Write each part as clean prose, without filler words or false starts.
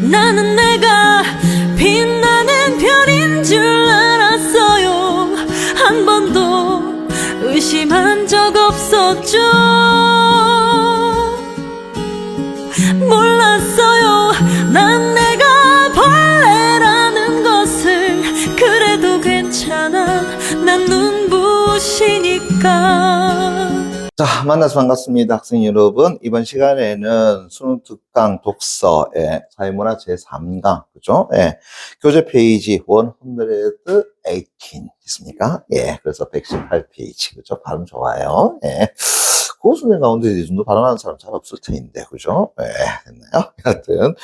나는 내가 빛나는 별인 줄 알았어요. 한 번도 의심한 적 없었죠. 몰랐어요. 난 내가 벌레라는 것을. 그래도 괜찮아. 난 눈부시니까. 자, 만나서 반갑습니다. 학생 여러분. 이번 시간에는 수능 특강 독서의 사회문화 제3강, 그죠? 예. 교재 페이지 118 있습니까? 예. 그래서 118페이지, 그죠? 발음 좋아요. 예. 고수생 가운데 이 정도 발음하는 사람 잘 없을 텐데, 그죠? 예. 됐나요? 하여튼.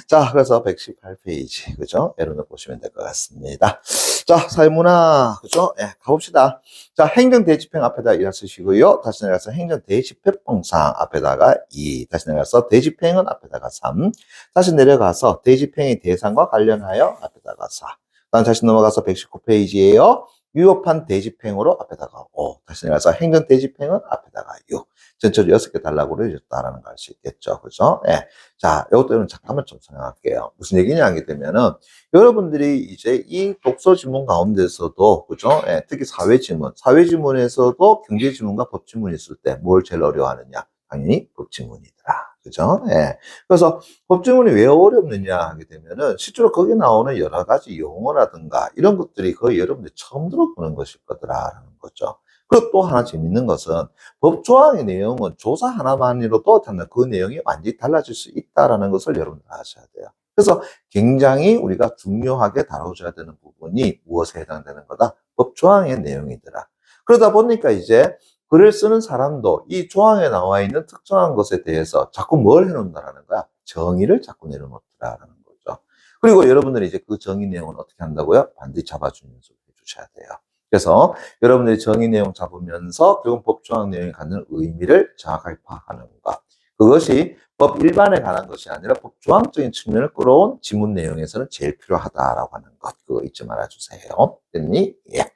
자, 그래서 118페이지, 그죠? 예로 보시면 될 것 같습니다. 자, 사회문화, 그죠? 예. 가봅시다. 자, 행정대집행 앞에다 1 쓰시고요. 다시 내려가서 행정대집행법상 앞에다가 2. 다시 내려가서 대집행은 앞에다가 3. 다시 내려가서 대집행의 대상과 관련하여 앞에다가 4. 다음 다시 넘어가서 119페이지에요. 유효판 대집행으로 앞에다가 5. 다시 내려가서 행정대집행은 앞에다가 6. 전체로 6개 달라고 그려줬다라는 걸 알 수 있겠죠. 그죠? 예. 자, 이것도 잠깐만 좀 설명할게요. 무슨 얘기냐 하게 되면은, 여러분들이 이제 이 독서 지문 가운데서도, 그죠? 예. 특히 사회지문에서도 경제지문과 법지문이 있을 때 뭘 제일 어려워하느냐? 당연히 법지문이더라. 그죠? 예. 그래서 법지문이 왜 어렵느냐 하게 되면은, 실제로 거기 나오는 여러 가지 용어라든가 이런 것들이 거의 여러분들이 처음 들어보는 것일 거더라라는 거죠. 그리고 또 하나 재밌는 것은 법조항의 내용은 조사 하나만으로도 그 내용이 완전히 달라질 수 있다는 것을 여러분들 아셔야 돼요. 그래서 굉장히 우리가 중요하게 다뤄줘야 되는 부분이 무엇에 해당되는 거다? 법조항의 내용이더라. 그러다 보니까 이제 글을 쓰는 사람도 이 조항에 나와 있는 특정한 것에 대해서 자꾸 뭘 해놓는다라는 거야? 정의를 자꾸 내려놓더라라는 거죠. 그리고 여러분들이 이제 그 정의 내용은 어떻게 한다고요? 반드시 잡아주는 연습을 해주셔야 돼요. 그래서 여러분들이 정의 내용 잡으면서 결국 법조항 내용이 갖는 의미를 정확하게 파악하는 것. 그것이 법 일반에 관한 것이 아니라 법조항적인 측면을 끌어온 지문 내용에서는 제일 필요하다라고 하는 것. 그거 잊지 말아주세요. 됐니? 예.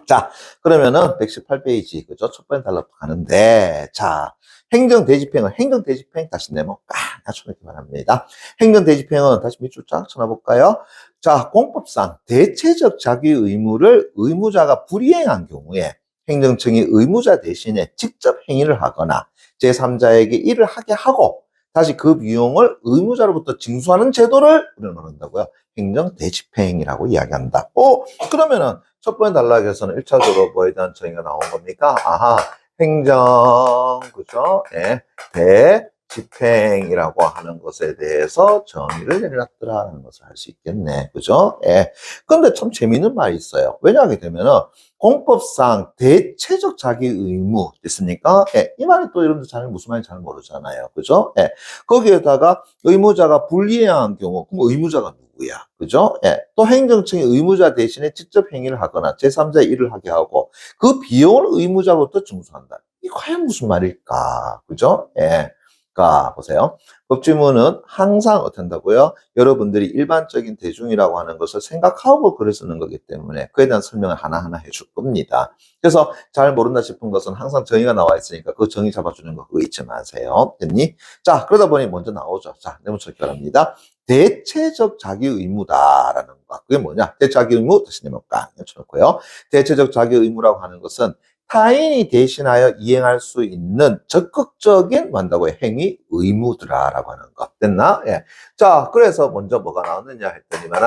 자, 그러면은 118페이지, 그죠? 첫 번째 달러 가는데, 자, 행정대집행 다시 네모 꽉 낮춰놓기 바랍니다. 행정대집행은 다시 밑줄 쫙 쳐놔볼까요? 자, 공법상 대체적 자기 의무를 의무자가 불이행한 경우에 행정청이 의무자 대신에 직접 행위를 하거나 제3자에게 일을 하게 하고 다시 그 비용을 의무자로부터 징수하는 제도를 우리는 한다고요. 행정대집행이라고 이야기한다. 그러면은 첫 번째 단락에서는 1차적으로 뭐에 대한 정의가 나온 겁니까? 아하, 행정, 그죠? 예, 대집행이라고 하는 것에 대해서 정의를 내려놨더라는 것을 알 수 있겠네. 그죠? 예. 근데 참 재미있는 말이 있어요. 왜냐하게 되면은, 공법상 대체적 자기 의무 됐습니까? 예. 이 말이 또 여러분들 잘 무슨 말인지 잘 모르잖아요. 그죠? 예. 거기에다가 의무자가 불이행한 경우, 그럼 의무자가 누구야? 그죠? 예. 또 행정청이 의무자 대신에 직접 행위를 하거나 제3자의 일을 하게 하고 그 비용을 의무자로부터 징수한다. 이 과연 무슨 말일까? 그죠? 예. 가 보세요. 법지문은 항상 어떻게 한다고요? 여러분들이 일반적인 대중이라고 하는 것을 생각하고 글을 쓰는 거기 때문에 그에 대한 설명을 하나하나 해줄 겁니다. 그래서 잘 모른다 싶은 것은 항상 정의가 나와 있으니까 그 정의 잡아주는 거 그거 잊지 마세요. 됐니? 자, 그러다 보니 먼저 나오죠. 자, 네모쳐 바랍니다. 대체적 자기 의무다라는 거. 그게 뭐냐? 대체적 자기 의무, 다시 네모 깡 쳐놓고요. 대체적 자기 의무라고 하는 것은 타인이 대신하여 이행할 수 있는 적극적인 만다고요. 행위 의무들아라고 하는 것. 됐나? 예. 자, 그래서 먼저 뭐가 나왔느냐 했더니만,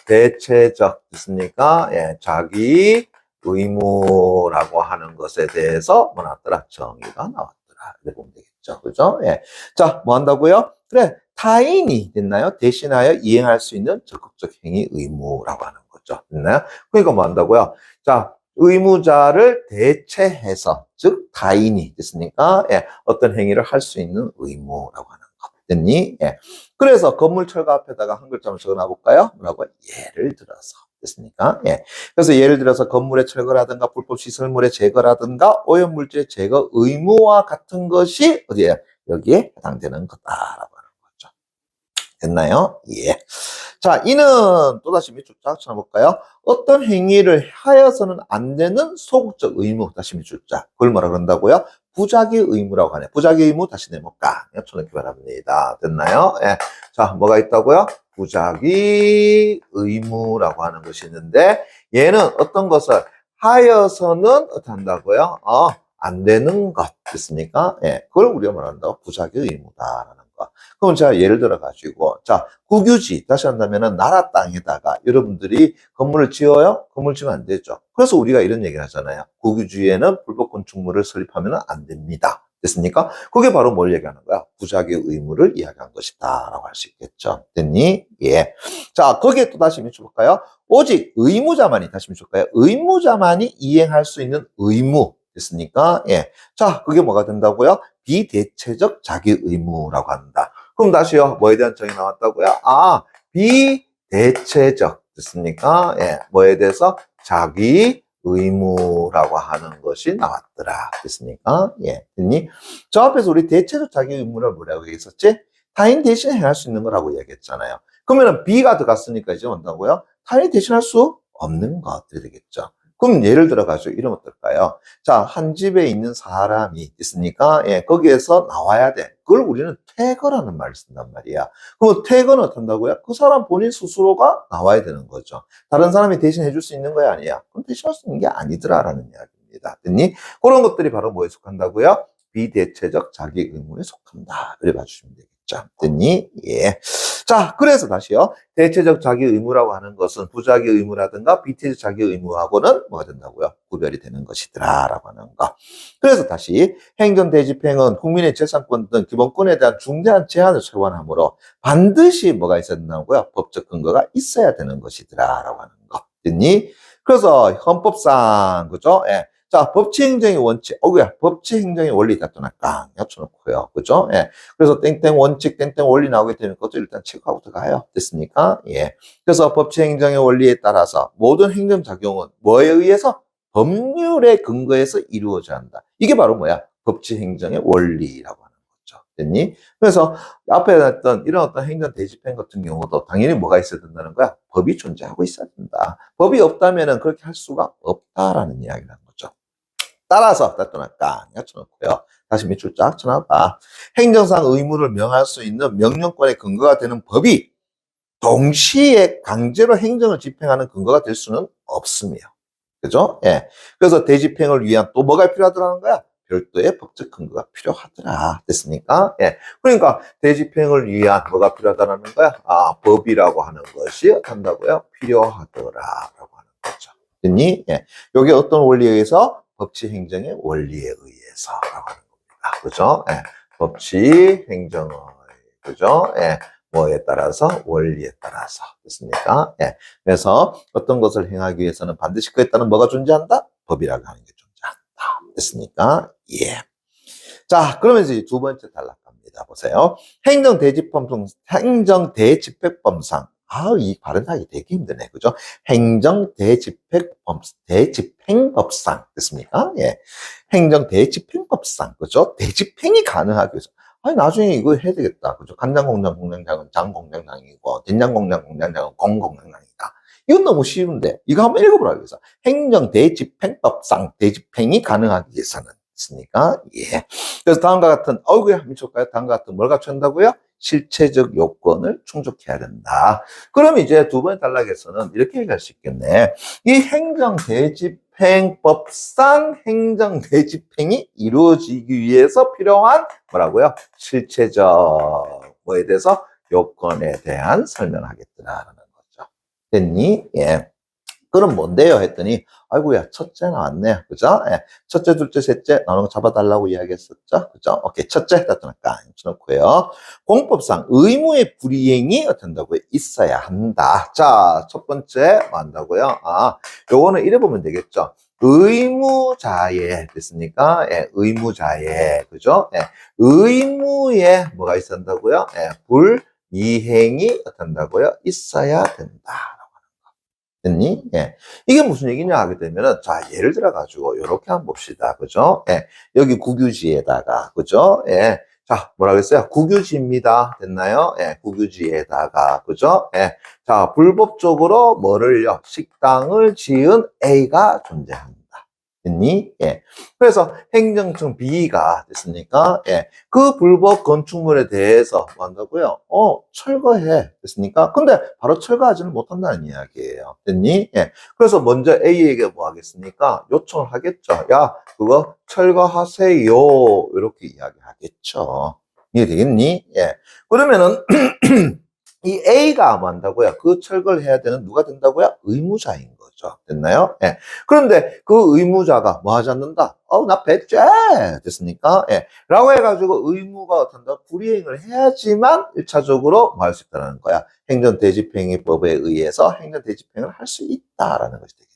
대체적, 됐습니까? 예, 자기 의무라고 하는 것에 대해서 뭐 나왔더라? 정의가 나왔더라. 이렇게 보면 되겠죠. 그죠? 예. 자, 뭐 한다고요? 그래. 타인이, 됐나요? 대신하여 이행할 수 있는 적극적 행위 의무라고 하는 거죠. 됐나요? 그러니까 뭐 한다고요? 자, 의무자를 대체해서, 즉, 타인이 됐습니까? 예, 어떤 행위를 할 수 있는 의무라고 하는 것. 됐니? 예. 그래서 건물 철거 앞에다가 한 글자만 적어 놔볼까요? 뭐라고? 예를 들어서. 됐습니까? 예. 그래서 예를 들어서 건물의 철거라든가 불법 시설물의 제거라든가 오염물질 제거 의무와 같은 것이 어디에? 여기에 해당되는 거다라고 하는 거죠. 됐나요? 예. 자, 이는 또다시 밑줄 쫙 쳐볼까요? 어떤 행위를 하여서는 안 되는 소극적 의무, 다시 밑줄 쫙. 그걸 뭐라 그런다고요? 부작위 의무라고 하네. 부작위 의무 다시 내볼까? 쳐놓기 바랍니다. 됐나요? 예. 자, 뭐가 있다고요? 부작위 의무라고 하는 것이 있는데, 얘는 어떤 것을 하여서는 어떻게 한다고요? 안 되는 것. 됐습니까? 예. 그걸 우리가 말한다고 부작위 의무다라는 거. 그럼 제가 예를 들어 가지고, 자, 국유지, 다시 한다면은 나라 땅에다가 여러분들이 건물을 지어요? 건물 지으면 안 되죠. 그래서 우리가 이런 얘기를 하잖아요. 국유지에는 불법 건축물을 설립하면 안 됩니다. 됐습니까? 그게 바로 뭘 얘기하는 거야? 부작위 의무를 이야기한 것이다. 라고 할 수 있겠죠. 됐니? 예. 자, 거기에 또 다시 밑줄볼까요? 오직 의무자만이, 다시 밑줄까요? 의무자만이 이행할 수 있는 의무. 됐습니까? 예. 자, 그게 뭐가 된다고요? 비대체적 자기 의무라고 한다. 그럼 다시요. 뭐에 대한 정의 나왔다고요? 비대체적. 됐습니까? 예. 뭐에 대해서? 자기 의무라고 하는 것이 나왔더라. 됐습니까? 예. 됐니? 저 앞에서 우리 대체적 자기 의무를 뭐라고 얘기했었지? 타인 대신 행할 수 있는 거라고 얘기했잖아요. 그러면은 B가 들어갔으니까 이제 뭔다고요? 타인이 대신할 수 없는 것들이 되겠죠. 그럼 예를 들어가지고 이러면 어떨까요? 자, 한 집에 있는 사람이 있으니까, 예, 거기에서 나와야 돼. 그걸 우리는 퇴거라는 말을 쓴단 말이야. 그럼 퇴거는 어떻게 한다고요? 그 사람 본인 스스로가 나와야 되는 거죠. 다른 사람이 대신 해줄 수 있는 거야, 아니야? 그럼 대신할 수 있는 게 아니더라라는 이야기입니다. 됐니? 그런 것들이 바로 뭐에 속한다고요? 비대체적 자기 의무에 속한다. 그래 봐주시면 되겠죠. 됐니? 예. 자, 그래서 다시요. 대체적 자기 의무라고 하는 것은 부자기 의무라든가 비대체적 자기 의무하고는 뭐가 된다고요? 구별이 되는 것이더라 라고 하는 거. 그래서 다시 행정대집행은 국민의 재산권 등 기본권에 대한 중대한 제한을 초월하므로 반드시 뭐가 있어야 된다고요? 법적 근거가 있어야 되는 것이더라 라고 하는 거. 됐니? 그래서 헌법상, 그죠? 예. 자, 법치행정의 원칙, 법치행정의 원리 갖다 깡 겹쳐놓고요. 그죠? 예. 그래서 땡땡 원칙, 땡땡 원리 나오게 되면 그것도 일단 체크하고 들어가요. 됐습니까? 예. 그래서 법치행정의 원리에 따라서 모든 행정작용은 뭐에 의해서? 법률의 근거에서 이루어져야 한다. 이게 바로 뭐야? 법치행정의 원리라고 하는 거죠. 됐니? 그래서 앞에 했던 이런 어떤 행정 대집행 같은 경우도 당연히 뭐가 있어야 된다는 거야? 법이 존재하고 있어야 된다. 법이 없다면은 그렇게 할 수가 없다라는 이야기라는 거죠. 따라서 따뜻하니까 쳐놓고요. 다시 밑줄 쫙 쳐놔봐. 행정상 의무를 명할 수 있는 명령권의 근거가 되는 법이 동시에 강제로 행정을 집행하는 근거가 될 수는 없으며. 그죠? 예. 그래서 대집행을 위한 또 뭐가 필요하더라는 거야? 별도의 법적 근거가 필요하더라. 됐습니까? 예. 그러니까 대집행을 위한 뭐가 필요하다는 거야? 법이라고 하는 것이 한다고요? 필요하더라라고 하는 거죠. 됐니? 예. 요게 어떤 원리에 의해서? 법치행정의 원리에 의해서라고 하는 겁니다. 그죠? 예. 법치행정의, 그죠? 예. 뭐에 따라서? 원리에 따라서. 됐습니까? 예. 그래서 어떤 것을 행하기 위해서는 반드시 그에 따른 뭐가 존재한다? 법이라고 하는 게 존재한다. 됐습니까? 예. 자, 그러면 이제 두 번째 단락갑니다. 보세요. 행정대집행법상. 이 발음하기 되게 힘드네. 그죠? 대집행법상. 됐습니까? 예. 행정대집행법상. 그죠? 대집행이 가능하기 위해서. 나중에 이거 해야 되겠다. 그죠? 간장공장 공장장은 장공장장이고, 된장공장 공장장은 공공장장이다. 이건 너무 쉬운데, 이거 한번 읽어보라고 해서. 행정대집행법상 대집행이 가능하기 위해서는. 있습니까? 예. 그래서 다음과 같은, 미쳤까요? 다음과 같은 뭘 갖춰야 한다고요? 실체적 요건을 충족해야 된다. 그럼 이제 두 번째 단락에서는 이렇게 얘기할 수 있겠네. 이 행정대집행법상 행정대집행이 이루어지기 위해서 필요한 뭐라고요? 실체적 뭐에 대해서 요건에 대한 설명하겠다라는 거죠. 됐니? 예. 그럼 뭔데요? 했더니 아이고야, 첫째 나왔네. 그죠? 예. 첫째, 둘째, 셋째 나오는 거 잡아달라고 이야기했었죠? 그죠? 오케이. 첫째, 따뜻하니까 쳐놓고요. 공법상 의무의 불이행이 어떻게 한다고요? 있어야 한다. 자, 첫 번째 뭐 한다고요? 요거는 이래 보면 되겠죠? 의무자에, 됐습니까? 예, 의무자에, 그죠? 예, 의무에 뭐가 있어야 한다고요? 예, 불이행이 어떻게 한다고요? 있어야 된다. 됐니? 예. 이게 무슨 얘기냐 하게 되면은, 자, 예를 들어가지고, 요렇게 한번 봅시다. 그죠? 예. 여기 국유지에다가, 그죠? 예. 자, 뭐라 그랬어요? 국유지입니다. 됐나요? 예, 국유지에다가, 그죠? 예. 자, 불법적으로 뭐를요? 식당을 지은 A가 존재합니다. 됐니? 예. 그래서 행정청 B가 됐습니까? 예. 그 불법 건축물에 대해서 뭐 한다고요? 철거해. 됐습니까? 근데 바로 철거하지는 못한다는 이야기예요. 됐니? 예. 그래서 먼저 A에게 뭐 하겠습니까? 요청을 하겠죠. 야, 그거 철거하세요. 이렇게 이야기하겠죠. 이해되겠니? 예. 그러면은, 이 A가 뭐 한다고요? 그 철거를 해야 되는 누가 된다고요? 의무자인 거죠. 됐나요? 예. 그런데 그 의무자가 뭐 하지 않는다? 나 배째! 됐습니까? 예. 라고 해가지고 의무가 어떤다? 불이행을 해야지만 1차적으로 뭐 할 수 있다는 거야. 행정대집행위법에 의해서 행정대집행을 할 수 있다라는 것이 되겠죠.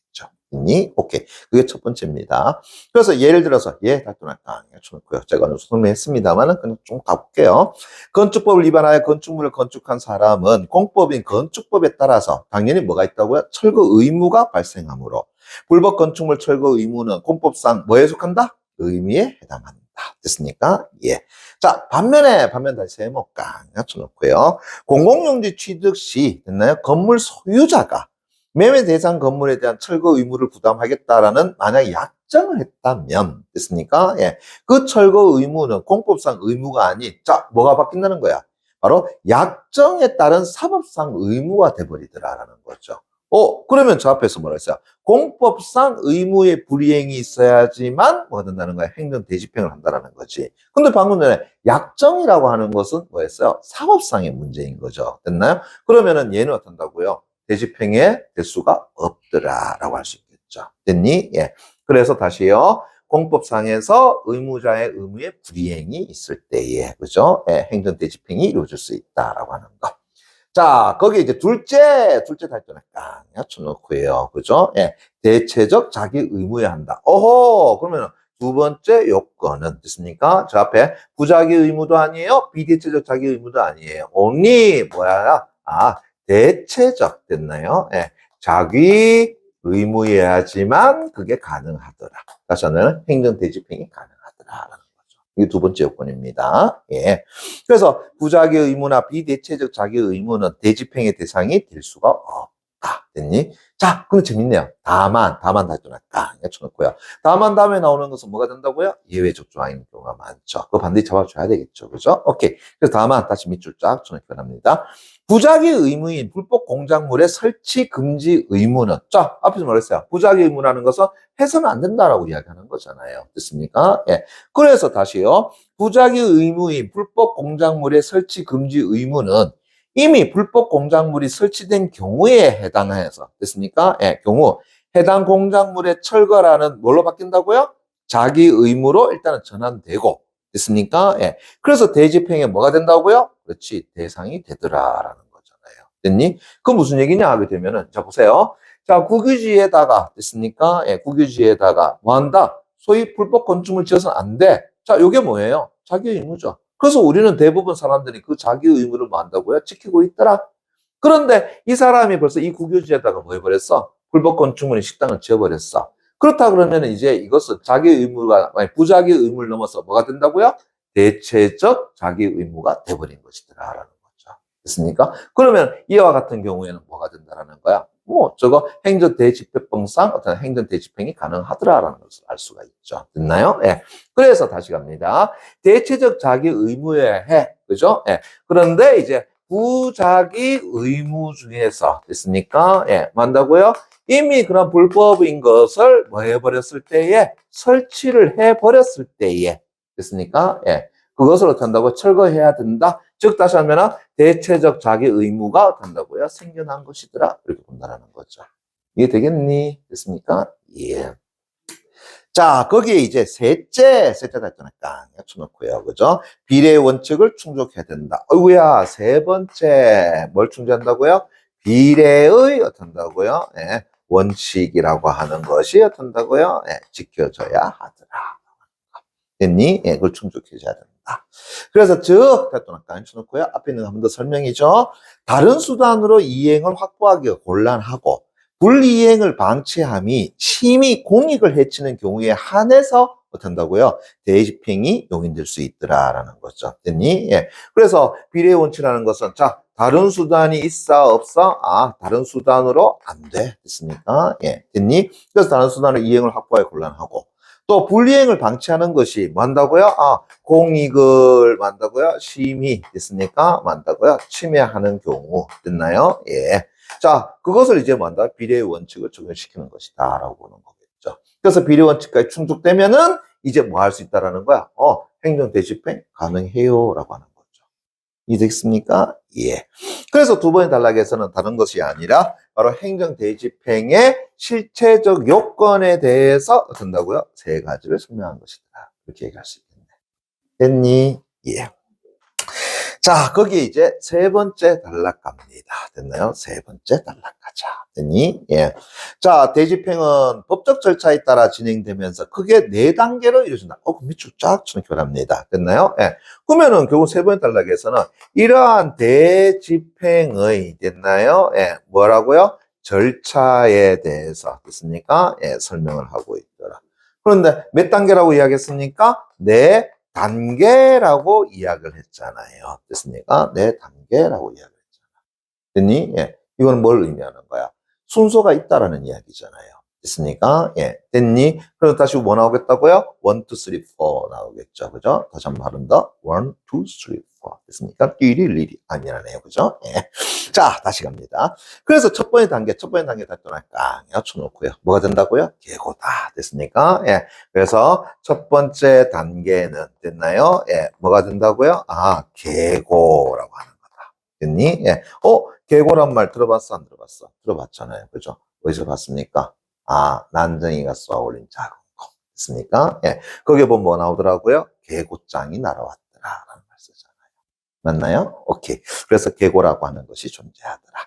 됐니? 오케이. 그게 첫 번째입니다. 그래서 예를 들어서, 달도날까? 쳐놓고요. 제가 오늘 설명했습니다만은 그냥 좀 가볼게요. 건축법을 위반하여 건축물을 건축한 사람은 공법인 건축법에 따라서 당연히 뭐가 있다고요? 철거 의무가 발생하므로 불법 건축물 철거 의무는 공법상 뭐에 속한다? 의미에 해당한다. 됐습니까? 예. 자, 반면 다시 해볼까? 쳐놓고요. 공공용지 취득 시, 됐나요? 건물 소유자가 매매 대상 건물에 대한 철거 의무를 부담하겠다라는 만약 약정을 했다면, 됐습니까? 예. 그 철거 의무는 공법상 의무가 아닌, 자, 뭐가 바뀐다는 거야? 바로 약정에 따른 사법상 의무가 돼버리더라라는 거죠. 그러면 저 앞에서 뭐라 했어요? 공법상 의무의 불이행이 있어야지만 뭐가 된다는 거야? 행정 대집행을 한다는 거지. 근데 방금 전에 약정이라고 하는 것은 뭐였어요? 사법상의 문제인 거죠. 됐나요? 그러면은 얘는 어떤다고요? 대집행에 될 수가 없더라라고 할 수 있겠죠. 됐니? 예. 그래서 다시요. 공법상에서 의무자의 의무에 불이행이 있을 때에, 그죠? 예, 행정 대집행이 이루어질 수 있다라고 하는 거. 자, 거기 이제 둘째 달전에 깡 쳐놓고요. 그죠? 예, 대체적 자기 의무에 한다. 그러면 두 번째 요건은 됐습니까? 저 앞에 부자기 의무도 아니에요. 비대체적 자기 의무도 아니에요. only 뭐야? 대체적 됐나요? 예, 자기 의무여야지만 그게 가능하더라. 다시 한번 행정 대집행이 가능하더라라는 거죠. 이게 두 번째 요건입니다. 예. 그래서 부자기 의무나 비대체적 자기 의무는 대집행의 대상이 될 수가 없다. 됐니? 자, 근데 재밌네요. 다만 다시 또 쳐놓고요. 다만 다음에 나오는 것은 뭐가 된다고요? 예외적 조항인 경우가 많죠. 그거 반드시 잡아줘야 되겠죠. 그죠? 오케이. 그래서 다만 다시 밑줄 쫙 쳐놓고 합니다. 부자기 의무인 불법 공작물의 설치 금지 의무는, 자, 앞에서 말했어요. 부자기 의무라는 것은 해서는 안 된다라고 이야기하는 거잖아요. 됐습니까? 예. 그래서 다시요. 부자기 의무인 불법 공작물의 설치 금지 의무는 이미 불법 공작물이 설치된 경우에 해당해서, 됐습니까? 예, 경우, 해당 공작물의 철거라는 뭘로 바뀐다고요? 자기 의무로 일단은 전환되고, 됐습니까? 예. 그래서 대집행에 뭐가 된다고요? 그렇지, 대상이 되더라라는 거잖아요. 됐니? 그 무슨 얘기냐 하게 되면은, 자, 보세요. 자, 국유지에다가, 됐습니까? 예, 국유지에다가 뭐 한다? 소위 불법 건축물 지어서는 안 돼. 자, 요게 뭐예요? 자기 의무죠. 그래서 우리는 대부분 사람들이 그 자기 의무를 뭐 한다고요? 지키고 있더라. 그런데 이 사람이 벌써 이 국유지에다가 뭐 해버렸어? 불법 건축물인 식당을 지어버렸어. 그렇다 그러면 이제 이것은 자기 의무가, 부자기 의무를 넘어서 뭐가 된다고요? 대체적 자기 의무가 돼버린 것이더라라는 거죠. 됐습니까? 그러면 이와 같은 경우에는 뭐가 된다라는 거야? 저거 행정대집행법상 어떤 행정대집행이 가능하더라라는 것을 알 수가 있죠. 됐나요? 예. 그래서 다시 갑니다. 대체적 자기 의무에 해. 그죠? 예. 그런데 이제 부자기 의무 중에서 됐습니까? 예. 만다고요? 이미 그런 불법인 것을 뭐 해버렸을 때에 설치를 해버렸을 때에 됐습니까? 예. 그것을 어떻게 한다고? 철거해야 된다. 즉 다시 하면 대체적 자기 의무가 된다고요? 생겨난 것이더라. 이렇게 본다는 거죠. 이해 되겠니? 됐습니까? 예. 자, 거기에 이제 셋째 달전할까 쳐놓고요. 그죠? 비례의 원칙을 충족해야 된다. 어이구야, 세 번째 뭘 충족한다고요? 비례의 어떤다고요? 예. 원칙이라고 하는 것이 어떤다고요? 예. 지켜져야 하더라. 됐니? 예, 그걸 충족해줘야 된다. 그래서 즉, 달동학관 쳐놓고요. 앞에 있는 거 한 번 더 설명이죠. 다른 수단으로 이행을 확보하기가 곤란하고 불이행을 방치함이 심히 공익을 해치는 경우에 한해서 어떤다고요? 대집행이 용인될 수 있더라라는 거죠. 됐니? 예. 그래서 비례의 원칙이라는 것은 자, 다른 수단이 있어 없어? 아, 다른 수단으로 안 돼. 됐습니까? 예. 됐니? 그래서 다른 수단을 이행을 확보하기 곤란하고 또 불이행을 방치하는 것이 뭐 한다고요? 아, 공익을 뭐 한다고요? 심의 됐습니까? 뭐 한다고요? 침해하는 경우 됐나요? 예. 자, 그것을 이제 뭐 한다? 비례의 원칙을 적용시키는 것이다 라고 보는 거겠죠. 그래서 비례 원칙까지 충족되면은 이제 뭐 할 수 있다라는 거야? 행정 대집행 가능해요 라고 하는 거죠. 이해되겠습니까? 예. 그래서 두 번의 단락에서는 다른 것이 아니라 바로 행정 대집행의 실체적 요건에 대해서 어떤다고요? 세 가지를 설명한 것이다. 이렇게 얘기할 수 있겠네. 됐니? 예. 자, 거기에 이제 세 번째 단락 갑니다. 됐나요? 세 번째 단락 가자. 됐니? 예. 자, 대집행은 법적 절차에 따라 진행되면서 크게 네 단계로 이루어진다. 그 밑줄 쫙 치는 교랍니다. 됐나요? 예. 그러면은 결국 세 번째 단락에서는 이러한 대집행의 됐나요? 예. 뭐라고요? 절차에 대해서 됐습니까? 예, 설명을 하고 있더라. 그런데 몇 단계라고 이야기했습니까? 네 단계라고 이야기를 했잖아요. 됐습니까? 네 단계라고 이야기를 했잖아. 됐니? 예. 이건 뭘 의미하는 거야? 순서가 있다라는 이야기잖아요. 됐습니까? 예. 됐니? 그래서 다시 뭐 나오겠다고요? 1, 2, 3, 4 나오겠죠. 그죠? 다시 한번 발음 더. 1, 2, 3, 4. 됐습니까? 띠리리리. 아니라네요. 그죠? 예. 자, 다시 갑니다. 그래서 첫 번째 단계 다시 또날까 쳐놓고요. 뭐가 된다고요? 계고다. 됐습니까? 예. 그래서 첫 번째 단계는 됐나요? 예. 뭐가 된다고요? 아, 계고라고 하는 거다. 됐니? 예. 계고란 말 들어봤어? 안 들어봤어? 들어봤잖아요. 그죠? 어디서 봤습니까? 아, 난쟁이가 쏘아올린 작은 거. 됐습니까? 예. 거기에 보면 뭐 나오더라고요? 계고장이 날아왔더라. 라는 말 쓰잖아요. 맞나요? 오케이. 그래서 계고라고 하는 것이 존재하더라.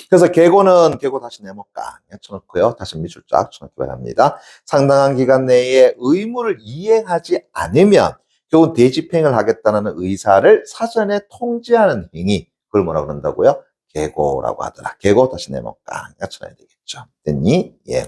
그래서 계고 다시 네모깡 쳐놓고요. 다시 밑줄 쫙 쳐놓기 바랍니다. 상당한 기간 내에 의무를 이행하지 않으면 결국 대집행을 하겠다는 의사를 사전에 통지하는 행위. 그걸 뭐라고 그런다고요? 계고라고 하더라. 계고 다시 네모깡 쳐놔야 되겠죠. 됐니? 예.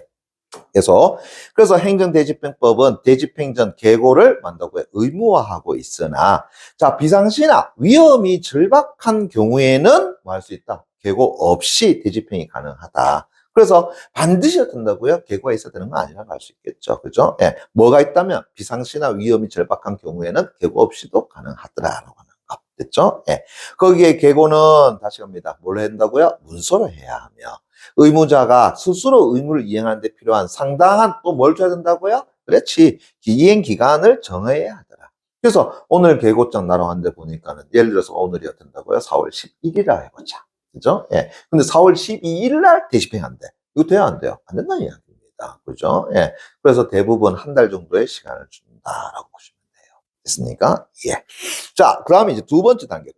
그래서 행정대집행법은 대집행 전 계고를 만다고요. 의무화하고 있으나, 자, 비상시나 위험이 절박한 경우에는 뭐 할 수 있다? 계고 없이 대집행이 가능하다. 그래서 반드시 어떤다고요? 계고가 있어야 되는 거 아니라고 할 수 있겠죠. 그죠? 예. 뭐가 있다면 비상시나 위험이 절박한 경우에는 계고 없이도 가능하더라라고 하는 거. 됐죠? 예. 거기에 계고는 다시 갑니다. 뭘 해야 된다고요? 문서로 해야 하며. 의무자가 스스로 의무를 이행하는 데 필요한 상당한 또 뭘 줘야 된다고요? 그렇지. 이행 기간을 정해야 하더라. 그래서 오늘 계고장 날아왔는데 보니까는 예를 들어서 오늘이 어떤다고요? 4월 11일이라 해보자. 그죠? 예. 근데 4월 12일 날 대집행한대. 이거 돼야 안 돼요? 안 된다는 이야기입니다. 그죠? 예. 그래서 대부분 한 달 정도의 시간을 준다라고 보시면 돼요. 됐습니까? 예. 자, 그 다음에 이제 두 번째 단계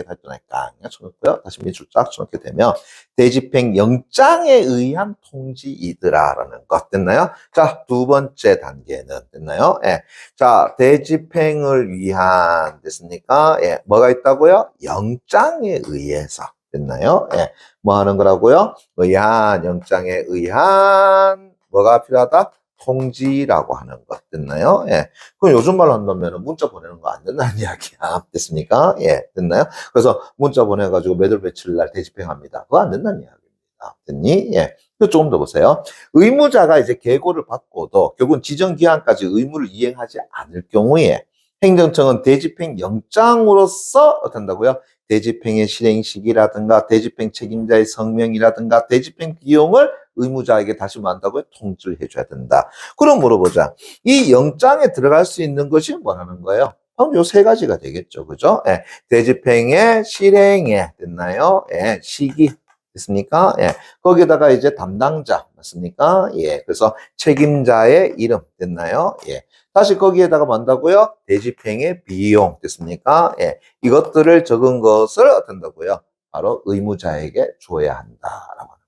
다시 또날까 쳐놓고요. 다시 밑줄 쫙 쳐놓게 되면 대집행 영장에 의한 통지이더라라는 것 됐나요? 자, 두 번째 단계는 됐나요? 예. 자, 대집행을 위한 됐습니까? 예. 뭐가 있다고요? 영장에 의해서 됐나요? 예. 뭐 하는 거라고요? 영장에 의한 뭐가 필요하다? 통지라고 하는 것 됐나요? 예. 그럼 요즘 말로 한다면 문자 보내는 거 안 된다는 이야기야. 됐습니까? 예. 됐나요? 그래서 문자 보내가지고 몇 월 며칠 날 대집행합니다. 그거 안 된다는 이야기입니다. 됐니? 예. 조금 더 보세요. 의무자가 이제 계고를 받고도 결국은 지정 기한까지 의무를 이행하지 않을 경우에 행정청은 대집행 영장으로서 어떤다고요? 대집행의 실행 시기라든가 대집행 책임자의 성명이라든가 대집행 비용을 의무자에게 다시 뭐 한다고요? 통지를 해줘야 된다. 그럼 물어보자. 이 영장에 들어갈 수 있는 것이 뭐라는 거예요? 그럼 요 세 가지가 되겠죠. 그죠? 예. 대집행의 실행에 됐나요? 예. 시기. 됐습니까? 예. 거기다가 이제 담당자. 맞습니까? 예. 그래서 책임자의 이름. 됐나요? 예. 다시 거기에다가 뭐 한다고요? 대집행의 비용. 됐습니까? 예. 이것들을 적은 것을 어떤다고요? 바로 의무자에게 줘야 한다라고 하는 거죠.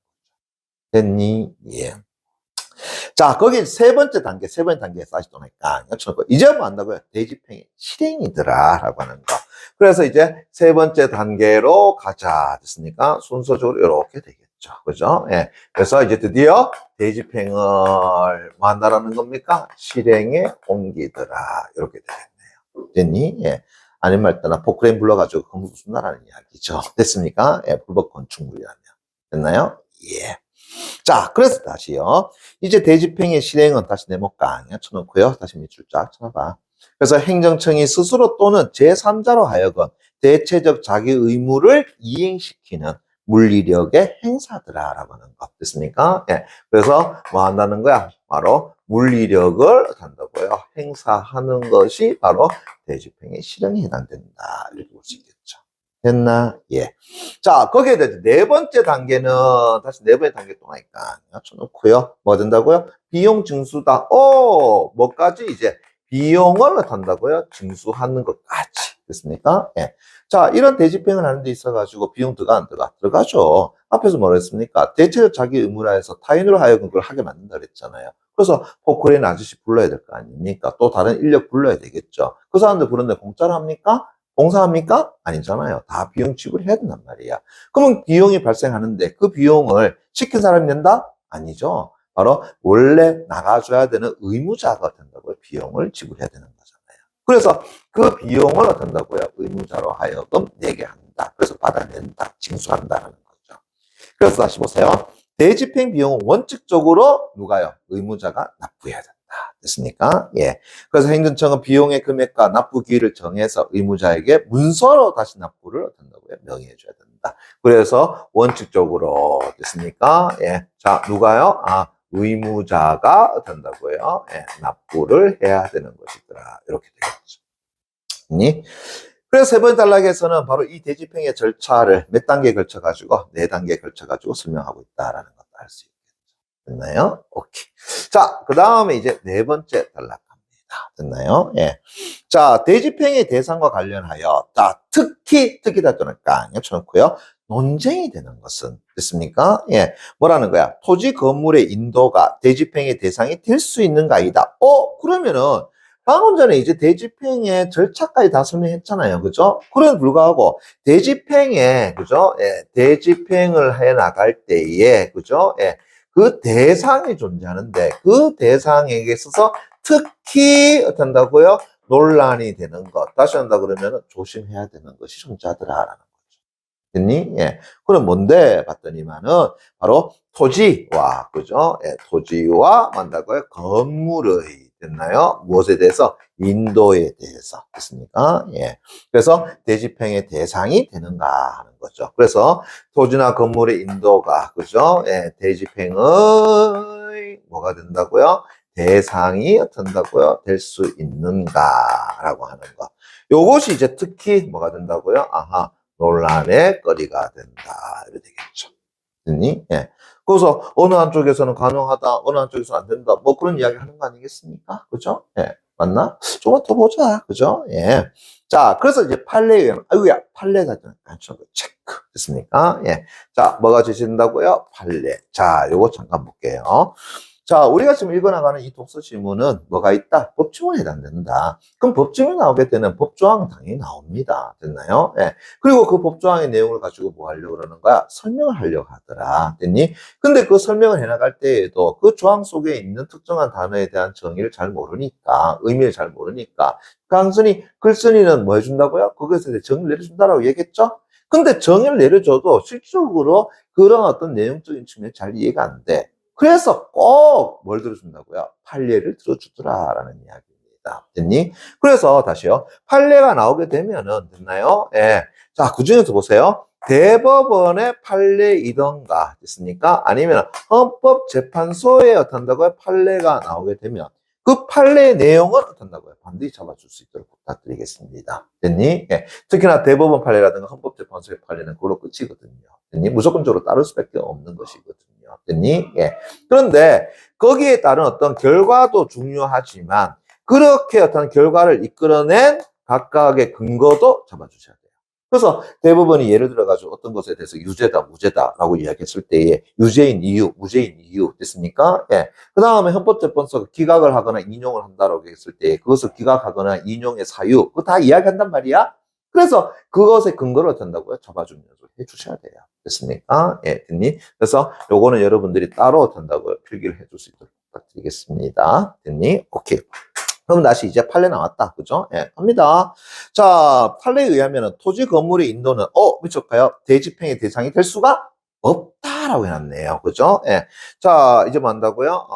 됐니? 예. 자, 거기 세 번째 단계에서 다시 또 나니까 이제 뭐 한다고요? 대집행의 실행이더라라고 하는 거. 그래서 이제 세 번째 단계로 가자. 됐습니까? 순서적으로 이렇게 되겠죠. 되겠죠. 그죠? 예. 그래서 이제 드디어 대집행을 뭐 한다라는 겁니까? 실행에 옮기더라. 이렇게 되겠네요. 됐니? 예. 아닌 말 따나 포크레인 불러가지고 건국순나라는 이야기죠. 됐습니까? 예. 불법 건축물이라면. 됐나요? 예. 자, 그래서 다시요. 이제 대집행의 실행은 다시 네모 깡 쳐놓고요. 다시 밑줄 쫙 쳐봐. 그래서 행정청이 스스로 또는 제3자로 하여금 대체적 자기 의무를 이행시키는 물리력의 행사더라라고 하는 거 됐습니까? 예. 그래서 뭐 한다는 거야? 바로 물리력을 한다고요. 행사하는 것이 바로 대집행의 실행에 해당된다. 이렇게 볼 수 있겠죠. 됐나? 예. 자, 거기에 대해서 네 번째 단계는 다시 네 번째 단계 동안이니까 쳐놓고요. 뭐 된다고요? 비용 징수다. 뭐까지 이제 비용을 한다고요? 징수하는 것까지. 됐습니까? 예. 자, 이런 대집행을 하는 데 있어가지고 비용 들어가 안 들어가? 들어가죠. 앞에서 뭐라 했습니까? 대체적 자기 의무라 해서 타인으로 하여금 그걸 하게 만든다 그랬잖아요. 그래서 포크레인 아저씨 불러야 될 거 아닙니까? 또 다른 인력 불러야 되겠죠. 그 사람들 부르는데 공짜로 합니까? 봉사합니까? 아니잖아요. 다 비용 지불해야 된단 말이야. 그러면 비용이 발생하는데 그 비용을 시킨 사람이 낸다? 아니죠. 바로 원래 나가줘야 되는 의무자가 된다고요. 비용을 지불해야 되는 거잖아요. 그래서 그 비용을 어떤다고요? 의무자로 하여금 내게 한다. 그래서 받아낸다. 징수한다는 거죠. 그래서 다시 보세요. 대집행 비용은 원칙적으로 누가요? 의무자가 납부해야 된다. 됐습니까? 예. 그래서 행정청은 비용의 금액과 납부 기일을 정해서 의무자에게 문서로 다시 납부를 어떤다고요? 명의해줘야 된다. 그래서 원칙적으로 됐습니까? 예. 자, 누가요? 의무자가 어떤다고요? 예. 납부를 해야 되는 것이더라. 이렇게 되겠죠. 그래서 세 번째 단락에서는 바로 이 대집행의 절차를 몇 단계에 걸쳐가지고, 네 단계에 걸쳐가지고 설명하고 있다라는 것도 알 수 있겠죠. 됐나요? 오케이. 자, 그 다음에 이제 네 번째 단락 갑니다. 됐나요? 예. 자, 대집행의 대상과 관련하여, 특히다 또는 깡 쳐놓고요. 논쟁이 되는 것은, 됐습니까? 예. 뭐라는 거야? 토지 건물의 인도가 대집행의 대상이 될 수 있는가 아니다. 그러면은, 방금 전에 이제 대집행의 절차까지 다 설명했잖아요. 그죠? 그래도 불구하고, 대집행에, 그죠? 예. 대집행을 해 나갈 때에, 그죠? 예. 그 대상이 존재하는데, 그 대상에게 있어서 특히, 어떻게 한다고요? 논란이 되는 것. 다시 한다 그러면 조심해야 되는 것이 존재하더라라는 거죠. 됐니? 예. 그럼 뭔데? 봤더니만은, 바로 토지와, 그죠? 예. 토지와, 만다고요? 건물의, 됐나요? 무엇에 대해서? 인도에 대해서. 됐습니까? 예. 그래서 대집행의 대상이 되는가 하는 거죠. 그래서 토지나 건물의 인도가, 그죠? 예. 대집행의 뭐가 된다고요? 대상이 어떤다고요? 될 수 있는가라고 하는 거. 요것이 이제 특히 뭐가 된다고요? 논란의 거리가 된다. 이렇게 되겠죠. 됐니? 예. 그래서 어느 한쪽에서는 가능하다, 어느 한쪽에서는 안 된다. 뭐 그런 이야기 하는 거 아니겠습니까? 그죠? 예. 맞나? 조금만 더 보자. 그죠? 예. 자, 그래서 이제 판례 유형. 아이고야, 판례가 체크. 됐습니까? 예. 자, 뭐가 주신다고요? 판례. 자, 요거 잠깐 볼게요. 자, 우리가 지금 읽어나가는 이 독서 지문은 뭐가 있다? 법조문에 해당된다. 그럼 법조문이 나오게 되는 법조항 당연히 나옵니다. 됐나요? 예. 그리고 그 법조항의 내용을 가지고 뭐 하려고 그러는 거야? 설명을 하려고 하더라. 됐니? 근데 그 설명을 해나갈 때에도 그 조항 속에 있는 특정한 단어에 대한 정의를 잘 모르니까, 의미를 잘 모르니까, 강순이, 글쓴이는 뭐 해준다고요? 거기에서 정의를 내려준다라고 얘기했죠? 근데 정의를 내려줘도 실질적으로 그런 어떤 내용적인 측면이 잘 이해가 안 돼. 그래서 꼭 뭘 들어준다고요? 판례를 들어주더라라는 이야기입니다. 됐니? 그래서 다시요. 판례가 나오게 되면은 됐나요? 예. 자, 그 중에서 보세요. 대법원의 판례이던가 됐습니까? 아니면 헌법재판소에 어떤다고요? 판례가 나오게 되면 그 판례의 내용은 어떤다고요? 반드시 잡아줄 수 있도록 부탁드리겠습니다. 됐니? 예. 특히나 대법원 판례라든가 헌법재판소의 판례는 그걸로 끝이거든요. 됐니? 무조건적으로 따를 수밖에 없는 것이거든요. 됐니? 예. 그런데 거기에 따른 어떤 결과도 중요하지만 그렇게 어떤 결과를 이끌어낸 각각의 근거도 잡아주셔야 돼요. 그래서 대법원이 예를 들어가지고 어떤 것에 대해서 유죄다, 무죄다라고 이야기했을 때에 유죄인 이유, 무죄인 이유 됐습니까? 예. 그 다음에 헌법재판소가 기각을 하거나 인용을 한다라고 했을 때 그것을 기각하거나 인용의 사유 그거 다 이야기한단 말이야. 그래서 그것의 근거를 어떻게 한다고요? 잡아주면서 해주셔야 돼요. 됐습니까? 예, 됐니? 그래서 요거는 여러분들이 따로 어떻게 한다고요? 필기를 해줄 수 있도록 부탁드리겠습니다. 됐니? 오케이. 그럼 다시 이제 판례 나왔다. 그죠? 예, 갑니다. 자, 판례에 의하면 토지 건물의 인도는, 미쳤까요? 대집행의 대상이 될 수가 없다라고 해놨네요. 그죠? 예. 자, 이제 뭐 한다고요?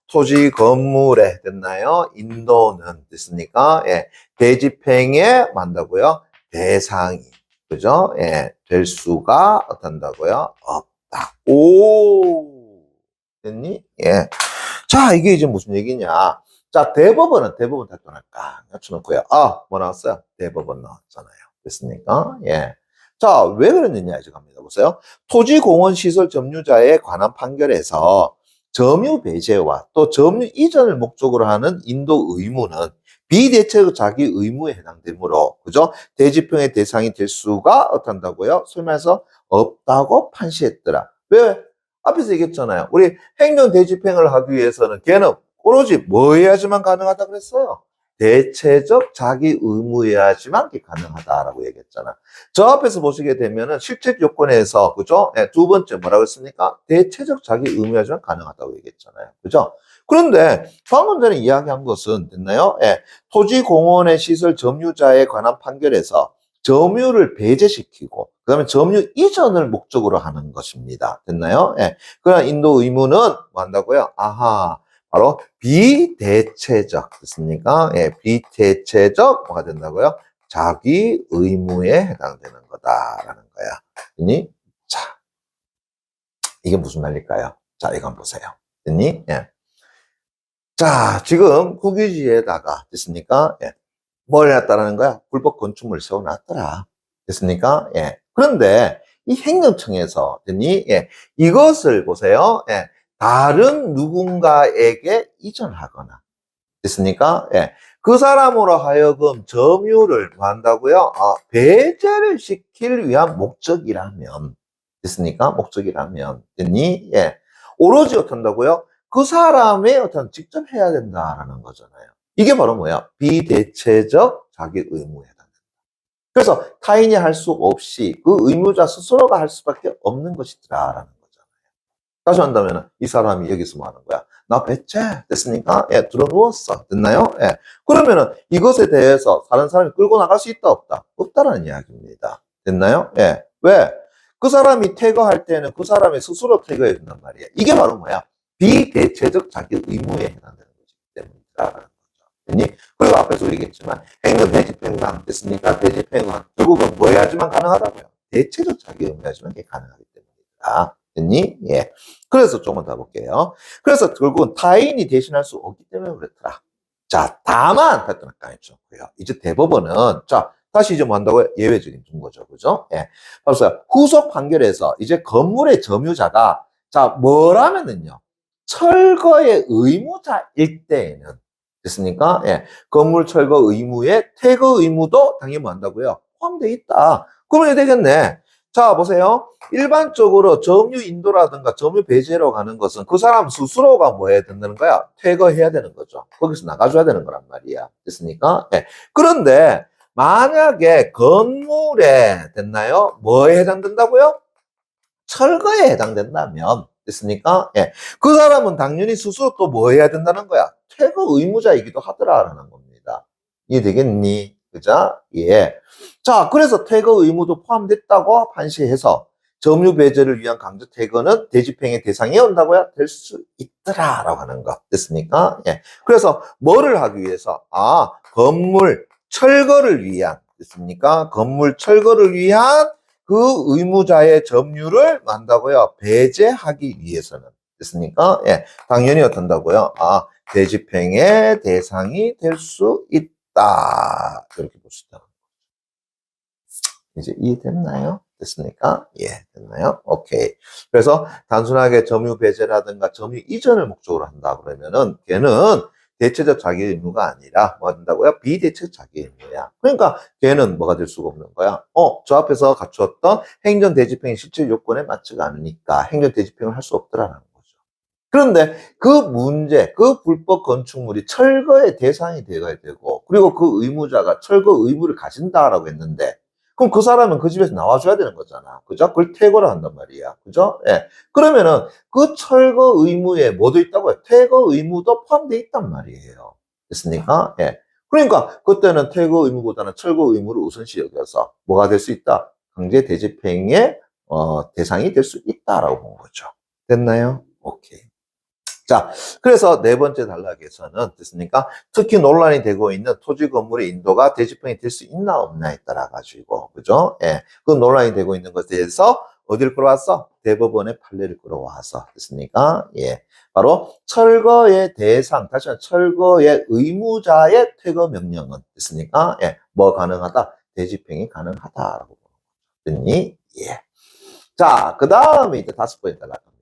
토지 건물에 됐나요? 인도는 됐습니까? 예. 대집행에 뭐 한다고요? 대상이. 그죠? 예. 될 수가 어떤다고요? 없다. 오. 됐니? 예. 자, 이게 이제 무슨 얘기냐? 자, 대법원 탈권을 딱 낮춰놓고요. 뭐 나왔어요? 대법원 나왔잖아요. 됐습니까? 예. 자, 왜 그랬느냐, 이제 갑니다. 보세요. 토지공원시설 점유자에 관한 판결에서 점유 배제와 또 점유 이전을 목적으로 하는 인도 의무는 비대체적 자기 의무에 해당되므로, 그죠? 대집행의 대상이 될 수가 어떤다고요? 소위 말해서 없다고 판시했더라. 왜? 앞에서 얘기했잖아요. 우리 행정 대집행을 하기 위해서는 걔는 오로지 뭐 해야지만 가능하다 그랬어요? 대체적 자기 의무해야지만 가능하다라고 얘기했잖아. 저 앞에서 보시게 되면은 실제 요건에서, 그죠? 네, 두 번째 뭐라고 했습니까? 대체적 자기 의무해야지만 가능하다고 얘기했잖아요. 그죠? 그런데 방금 전에 이야기한 것은 됐나요? 예, 토지공원의 시설 점유자에 관한 판결에서 점유를 배제시키고 그다음에 점유 이전을 목적으로 하는 것입니다. 됐나요? 예. 그러나 인도 의무는 뭐 한다고요? 바로 비대체적 됐습니까? 예, 비대체적 뭐가 된다고요? 자기 의무에 해당되는 거다라는 거야. 됐니? 자, 이게 무슨 말일까요? 자, 이거 한번 보세요. 됐니? 예. 자, 지금 국유지에다가 됐습니까? 예. 뭘 해놨다라는 거야? 불법 건축물을 세워놨더라. 됐습니까? 예. 그런데 이 행정청에서 됐니? 예. 이것을 보세요. 예. 다른 누군가에게 이전하거나 됐습니까? 예. 그 사람으로 하여금 점유를 뭐 한다고요? 배제를 시킬 위한 목적이라면 됐습니까? 목적이라면 됐니? 예. 오로지 어떻게 한다고요? 그 사람의 어떤 직접 해야 된다라는 거잖아요. 이게 바로 뭐야? 비대체적 자기 의무에 해당된다. 그래서 타인이 할 수 없이 그 의무자 스스로가 할 수밖에 없는 것이더라라는 거잖아요. 다시 한다면 이 사람이 여기서 뭐 하는 거야? 나 배째 됐습니까? 예, 들어 누웠어. 됐나요? 예. 그러면은 이것에 대해서 다른 사람이 끌고 나갈 수 있다 없다? 없다라는 이야기입니다. 됐나요? 예. 왜? 그 사람이 퇴거할 때는 그 사람이 스스로 퇴거해야 된단 말이야. 이게 바로 뭐야? 비대체적 자기 의무에 해당되는 것이기 때문이다. 그리고 앞에서 얘기했지만 행정 대집행만 됐습니까? 대집행은 결국은 뭐 해야지만 가능하다고요? 대체적 자기 의무해야지만 가능하기 때문이다. 됐니? 예. 그래서 조금 더 볼게요. 그래서 결국은 타인이 대신할 수 없기 때문에 그렇더라. 자, 다만 했더니까요. 이제 대법원은 자 다시 이제 뭐 한다고요? 예외적인 증거죠, 그죠? 예. 그래서 후속 판결에서 이제 건물의 점유자가 자 뭐라면은요 철거의 의무자일 때에는 됐습니까? 예. 건물 철거 의무에 퇴거 의무도 당연히 뭐 한다고요? 포함되어 있다. 그러면 되겠네. 자, 보세요. 일반적으로 점유 인도라든가 점유 배제로 가는 것은 그 사람 스스로가 뭐 해야 된다는 거야? 퇴거해야 되는 거죠. 거기서 나가줘야 되는 거란 말이야. 됐습니까? 예. 그런데 만약에 건물에 됐나요? 뭐에 해당된다고요? 철거에 해당된다면 됐습니까? 예. 그 사람은 당연히 스스로 또 뭐 해야 된다는 거야? 퇴거 의무자이기도 하더라라는 겁니다. 이해되겠니? 그죠? 예. 자, 그래서 퇴거 의무도 포함됐다고 판시해서 점유 배제를 위한 강제 퇴거는 대집행의 대상이 온다고요? 될 수 있더라라고 하는 거. 됐습니까? 예. 그래서 뭐를 하기 위해서? 건물 철거를 위한 됐습니까? 건물 철거를 위한 그 의무자의 점유를 한다고요? 배제하기 위해서는 됐습니까? 예. 당연히 어떤다고요? 대집행의 대상이 될 수 있다. 이렇게 볼 수 있다. 이제 이해됐나요? 됐습니까? 예, 됐나요? 오케이. 그래서 단순하게 점유 배제라든가 점유 이전을 목적으로 한다 그러면은 걔는 대체적 자기 의무가 아니라 뭐 한다고요? 비대체적 자기 의무야. 그러니까 걔는 뭐가 될 수가 없는 거야. 저 앞에서 갖추었던 행정 대집행의 실질 요건에 맞지가 않으니까 행정 대집행을 할 수 없더라는 거죠. 그런데 그 문제, 그 불법 건축물이 철거의 대상이 되어야 되고 그리고 그 의무자가 철거 의무를 가진다라고 했는데 그럼 그 사람은 그 집에서 나와줘야 되는 거잖아. 그죠? 그걸 퇴거를 한단 말이야. 그죠? 예. 그러면은 그 철거 의무에 뭐도 있다고요? 퇴거 의무도 포함되어 있단 말이에요. 됐습니까? 예. 그러니까 그때는 퇴거 의무보다는 철거 의무를 우선시 여겨서 뭐가 될 수 있다? 강제 대집행의 대상이 될 수 있다라고 본 거죠. 됐나요? 오케이. 자, 그래서 네 번째 단락에서는 됐습니까? 특히 논란이 되고 있는 토지 건물의 인도가 대집행이 될 수 있나 없나에 따라 가지고 그죠? 예, 그 논란이 되고 있는 것에 대해서 어디를 끌어왔어? 대법원의 판례를 끌어와서 됐습니까? 예, 바로 철거의 대상, 다시 말해 철거의 의무자의 퇴거 명령은 됐습니까? 예, 뭐 가능하다? 대집행이 가능하다라고 보니 예. 자, 그 다음에 이제 다섯 번째 단락입니다.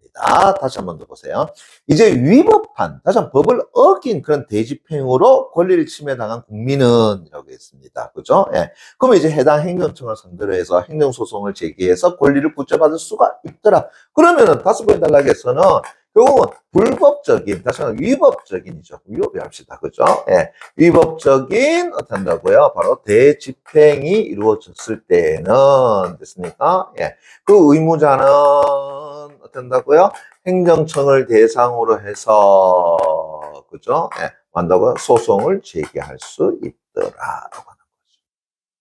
다시 한 번 더 보세요. 이제 위법한, 다시 한 번 법을 어긴 그런 대집행으로 권리를 침해당한 국민은 이라고 했습니다. 그죠? 예. 그러면 이제 해당 행정청을 상대로 해서 행정소송을 제기해서 권리를 붙여받을 수가 있더라. 그러면은 다섯 번째 단락에서는 결국은 불법적인, 다시 한번 위법적인이죠. 위법이 합시다. 그죠? 예. 위법적인, 어떻게 한다고요? 바로 대집행이 이루어졌을 때에는, 됐습니까? 예. 그 의무자는, 어떻게 한다고요? 행정청을 대상으로 해서, 그죠? 예. 한다고요? 소송을 제기할 수 있더라라고 하는 거죠.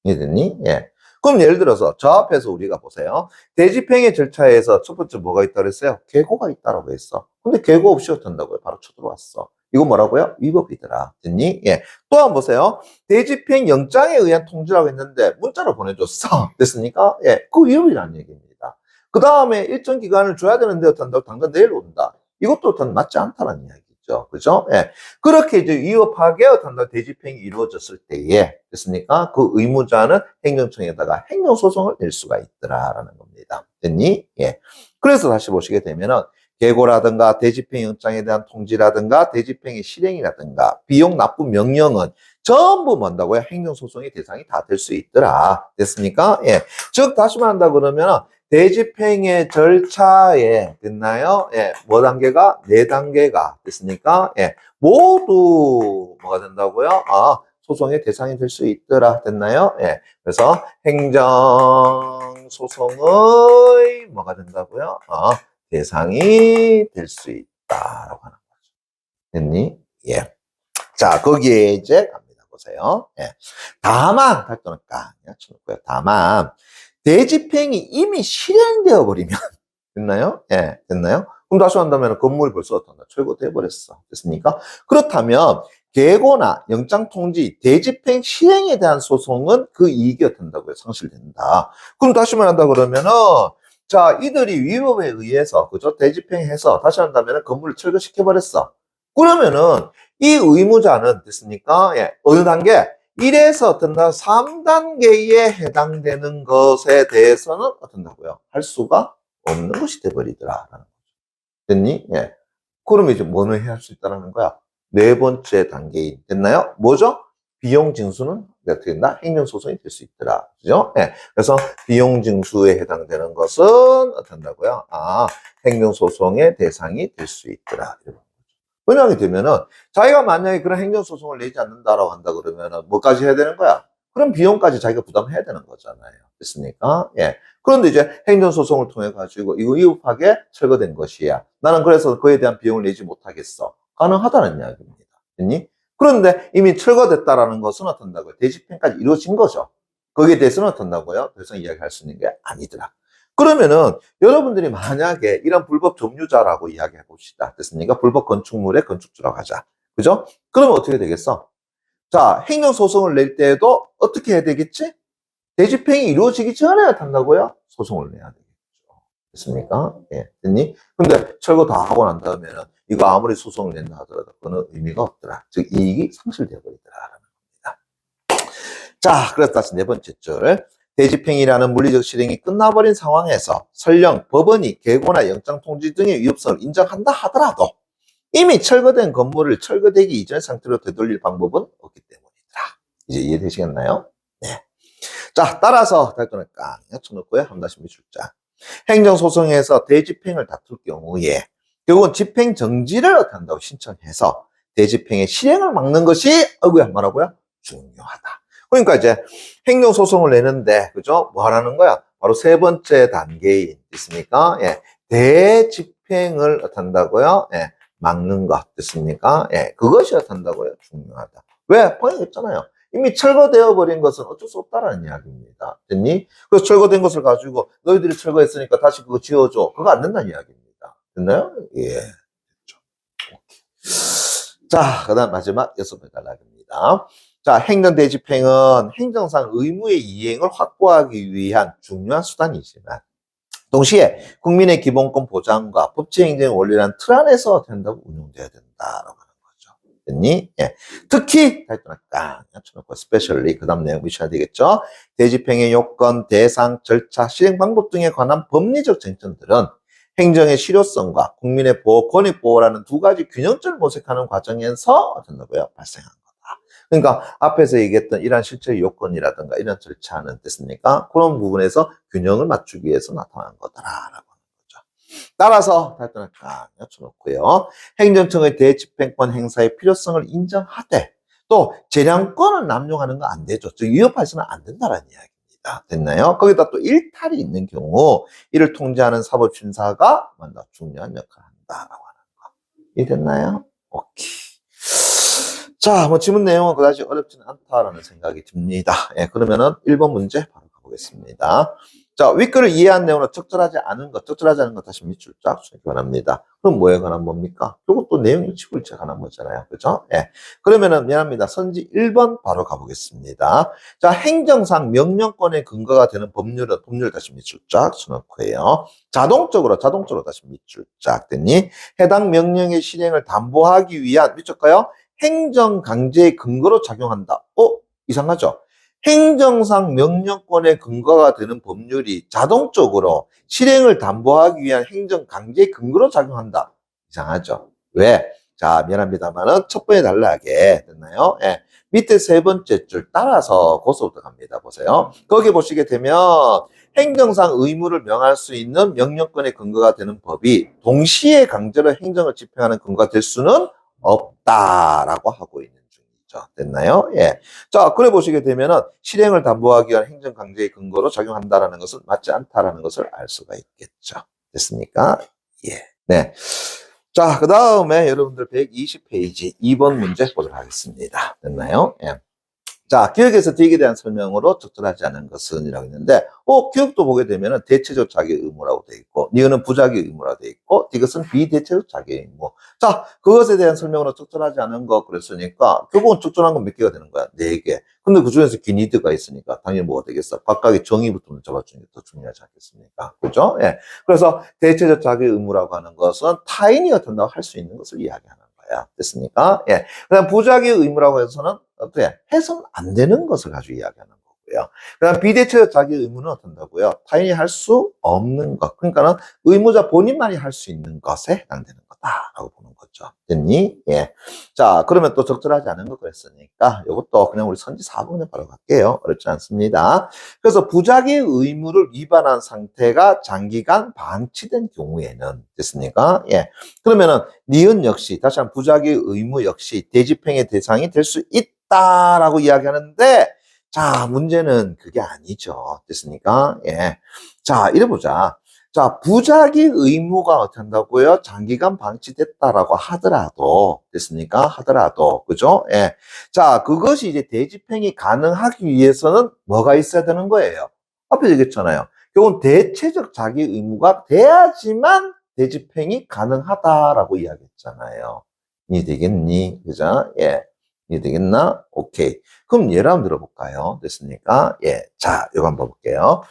이해됐니? 예. 그럼 예를 들어서 저 앞에서 우리가 보세요. 대집행의 절차에서 첫 번째 뭐가 있다고 했어요? 계고가 있다고 했어. 근데 계고 없이 어떤다고요? 바로 쳐들어왔어. 이거 뭐라고요? 위법이더라. 됐니? 예. 또 한번 보세요. 대집행 영장에 의한 통지라고 했는데 문자로 보내줬어. 됐습니까? 예. 그 위법이라는 얘기입니다. 그 다음에 일정 기간을 줘야 되는데 어떤다고 당장 내일 온다. 이것도 맞지 않다는 이야기죠. 그죠? 예. 그렇게 이제 위법하게 어떤다 대집행이 이루어졌을 때에 됐습니까? 그 의무자는 행정청에다가 행정소송을 낼 수가 있더라라는 겁니다. 됐니? 예. 그래서 다시 보시게 되면은 계고라든가 대집행 영장에 대한 통지라든가 대집행의 실행이라든가 비용 납부 명령은 전부 뭔다고요? 행정소송의 대상이 다 될 수 있더라. 됐습니까? 예. 즉, 다시 말한다 그러면은 대집행의 절차에 됐나요? 예. 뭐 단계가? 네 단계가 됐습니까? 예. 모두 뭐가 된다고요? 소송의 대상이 될 수 있더라. 됐나요? 예. 그래서 행정소송의 뭐가 된다고요? 대상이 될 수 있다라고 하는 거죠. 됐니? 예. 자, 거기에 이제 갑니다. 보세요. 예. 다만, 할거는 쳐놓고요. 다만, 대집행이 이미 실행되어 버리면, 됐나요? 예, 됐나요? 그럼 다시 한다면 건물이 벌써 어떤가? 철거돼 버렸어. 됐습니까? 그렇다면, 계고나 영장통지, 대집행 실행에 대한 소송은 그 이익이 어떤다고요? 상실된다. 그럼 다시 말한다 그러면은, 자, 이들이 위법에 의해서, 그죠? 대집행해서, 다시 한다면 건물을 철거시켜버렸어. 그러면은, 이 의무자는, 됐습니까? 예, 어느 단계? 1에서 어떤다? 3단계에 해당되는 것에 대해서는 어떤다고요? 할 수가 없는 것이 돼버리더라. 라는 거죠. 됐니? 예. 그러면 이제 뭐는 해야 할 수 있다는 거야? 네 번째 단계인, 됐나요? 뭐죠? 비용 징수는 어떻게 된다? 행정소송이 될 수 있더라. 그죠? 예. 그래서 비용 징수에 해당되는 것은 어떻게 한다고요? 행정소송의 대상이 될 수 있더라. 왜냐하게 되면은, 자기가 만약에 그런 행정소송을 내지 않는다라고 한다 그러면은, 뭐까지 해야 되는 거야? 그럼 비용까지 자기가 부담해야 되는 거잖아요. 됐습니까? 예. 그런데 이제 행정소송을 통해 가지고, 이거 위법하게 철거된 것이야. 나는 그래서 그에 대한 비용을 내지 못하겠어. 가능하다는 이야기입니다. 됐니? 그런데 이미 철거됐다라는 것은 어떤다고요? 대집행까지 이루어진 거죠. 거기에 대해서는 어떤다고요? 더 이상 이야기할 수 있는 게 아니더라. 그러면은 여러분들이 만약에 이런 불법 점유자라고 이야기해 봅시다. 됐습니까? 불법 건축물의 건축주라고 하자. 그죠? 그러면 어떻게 되겠어? 자, 행정소송을 낼 때에도 어떻게 해야 되겠지? 대집행이 이루어지기 전에 한다고요? 소송을 내야 되겠죠. 됐습니까? 예, 됐니? 근데 철거 다 하고 난 다음에는 이거 아무리 소송을 낸다 하더라도 그거는 의미가 없더라. 즉, 이익이 상실되어 버리더라라는 겁니다. 자, 그래서 다시 네 번째 줄. 대집행이라는 물리적 실행이 끝나버린 상황에서 설령 법원이 계고나 영장통지 등의 위법성을 인정한다 하더라도 이미 철거된 건물을 철거되기 이전의 상태로 되돌릴 방법은 없기 때문이더라. 이제 이해되시겠나요? 네. 자, 따라서 달동을 깡 쳐놓고요. 한 다시 미술자. 행정소송에서 대집행을 다툴 경우에 결국은 집행정지를 한다고 신청해서 대집행의 실행을 막는 것이 뭐라고요? 중요하다. 그러니까 이제 행정소송을 내는데, 그죠? 뭐 하라는 거야? 바로 세 번째 단계인, 있습니까? 예. 대집행을 어떤다고요? 예. 막는 것, 됐습니까? 예. 그것이 어떤다고요? 중요하다. 왜? 방금 했잖아요. 이미 철거되어 버린 것은 어쩔 수 없다라는 이야기입니다. 됐니? 그래서 철거된 것을 가지고 너희들이 철거했으니까 다시 그거 지어줘. 그거 안 된다는 이야기입니다. 됐나요? 예. 됐죠. 자, 그 다음 마지막 6번째 단락입니다. 자, 행정대집행은 행정상 의무의 이행을 확보하기 위한 중요한 수단이지만 동시에 국민의 기본권 보장과 법치행정의 원리라는 틀 안에서 된다고 운용돼야 된다라고 하는 거죠. 됐니? 예. 특히 깡 쳐놓고 스페셜리 그 다음 내용 미쳐야 되겠죠. 대집행의 요건, 대상, 절차, 실행 방법 등에 관한 법리적 쟁점들은 행정의 실효성과 국민의 보호, 권익 보호라는 두 가지 균형점을 모색하는 과정에서 된다고요? 발생한 거다. 그러니까 앞에서 얘기했던 이러한 실제 요건이라든가 이런 절차는 됐습니까? 그런 부분에서 균형을 맞추기 위해서 나타난 거다라고 하는 거죠. 따라서 탈등을 딱 여쭤놓고요. 행정청의 대집행권 행사의 필요성을 인정하되 또 재량권을 남용하는 거 안 되죠. 즉 위협해서는 안 된다라는 이야기입니다. 됐나요? 거기다 또 일탈이 있는 경우 이를 통제하는 사법심사가 먼저 중요한 역할을 한다라고 하는 거. 이해됐나요? 오케이. 자, 뭐 지문 내용은 그다지 어렵지는 않다라는 생각이 듭니다. 예, 그러면은 1번 문제 바로 가보겠습니다. 자, 윗글을 이해한 내용으로 적절하지 않은 것 다시 밑줄 쫙 관합니다. 그럼 뭐에 관한 겁니까? 이것도 내용 일치불에 관한 거잖아요. 그죠? 예. 그러면은 미안합니다. 선지 1번 바로 가보겠습니다. 자, 행정상 명령권의 근거가 되는 법률 다시 밑줄 쫙 써놓고요. 자동적으로 다시 밑줄 쫙 됐니? 해당 명령의 실행을 담보하기 위한 밑줄까요? 행정 강제의 근거로 작용한다. 이상하죠? 행정상 명령권의 근거가 되는 법률이 자동적으로 실행을 담보하기 위한 행정 강제의 근거로 작용한다. 이상하죠? 왜? 자, 미안합니다만은 첫 번째 단락에 됐나요? 예. 밑에 세 번째 줄 따라서 거기서부터 갑니다. 보세요. 거기 보시게 되면 행정상 의무를 명할 수 있는 명령권의 근거가 되는 법이 동시에 강제로 행정을 집행하는 근거가 될 수는 없다라고 하고 있는 중이죠. 됐나요? 예. 자, 그래 보시게 되면은 실행을 담보하기 위한 행정 강제의 근거로 작용한다라는 것은 맞지 않다라는 것을 알 수가 있겠죠. 됐습니까? 예. 네. 자, 그 다음에 여러분들 120페이지 2번 문제 보도록 하겠습니다. 됐나요? 예. 자, 기억에서 득에 대한 설명으로 적절하지 않은 것은 이라고 했는데, 기억도 보게 되면은 대체적 자기 의무라고 돼 있고, 니은은 부자기 의무라고 돼 있고, 이것은 비대체적 자기 의무. 자, 그것에 대한 설명으로 적절하지 않은 거 그랬으니까, 결국은 적절한 건 몇 개가 되는 거야? 4개. 근데 그 중에서 기니드가 있으니까, 당연히 뭐가 되겠어? 각각의 정의부터 잡아주는 게 더 중요하지 않겠습니까? 그죠? 예. 그래서 대체적 자기 의무라고 하는 것은 타인이 어떤다고 할 수 있는 것을 이야기하는 거야. 됐습니까? 예. 그 다음 부자기 의무라고 해서는 어떻게 해서는 안 되는 것을 가지고 이야기하는 거고요. 그 다음 비대체적 자기 의무는 어떤다고요? 타인이 할 수 없는 것. 그러니까는 의무자 본인만이 할 수 있는 것에 해당되는 거다라고 보는 거죠. 됐니? 예. 자, 그러면 또 적절하지 않은 거 그랬으니까 이것도 그냥 우리 선지 4번에 바로 갈게요. 어렵지 않습니다. 그래서 부자기 의무를 위반한 상태가 장기간 방치된 경우에는 됐습니까? 예. 그러면은 니은 역시 다시 한번 부자기 의무 역시 대집행의 대상이 될 수 있다라고 이야기하는데 자, 문제는 그게 아니죠. 됐습니까? 예. 자, 이래 보자. 자, 부자기 의무가 어떻게 한다고요? 장기간 방치됐다라고 하더라도, 됐습니까? 하더라도, 그죠? 예. 자, 그것이 이제 대집행이 가능하기 위해서는 뭐가 있어야 되는 거예요? 앞에 얘기했잖아요. 결국은 대체적 자기 의무가 돼야지만 대집행이 가능하다라고 이야기했잖아요. 이해되겠니? 그죠? 예. 이해되겠나? 오케이. 그럼 예를 한번 들어볼까요? 됐습니까? 예. 자, 이거 한번 볼게요.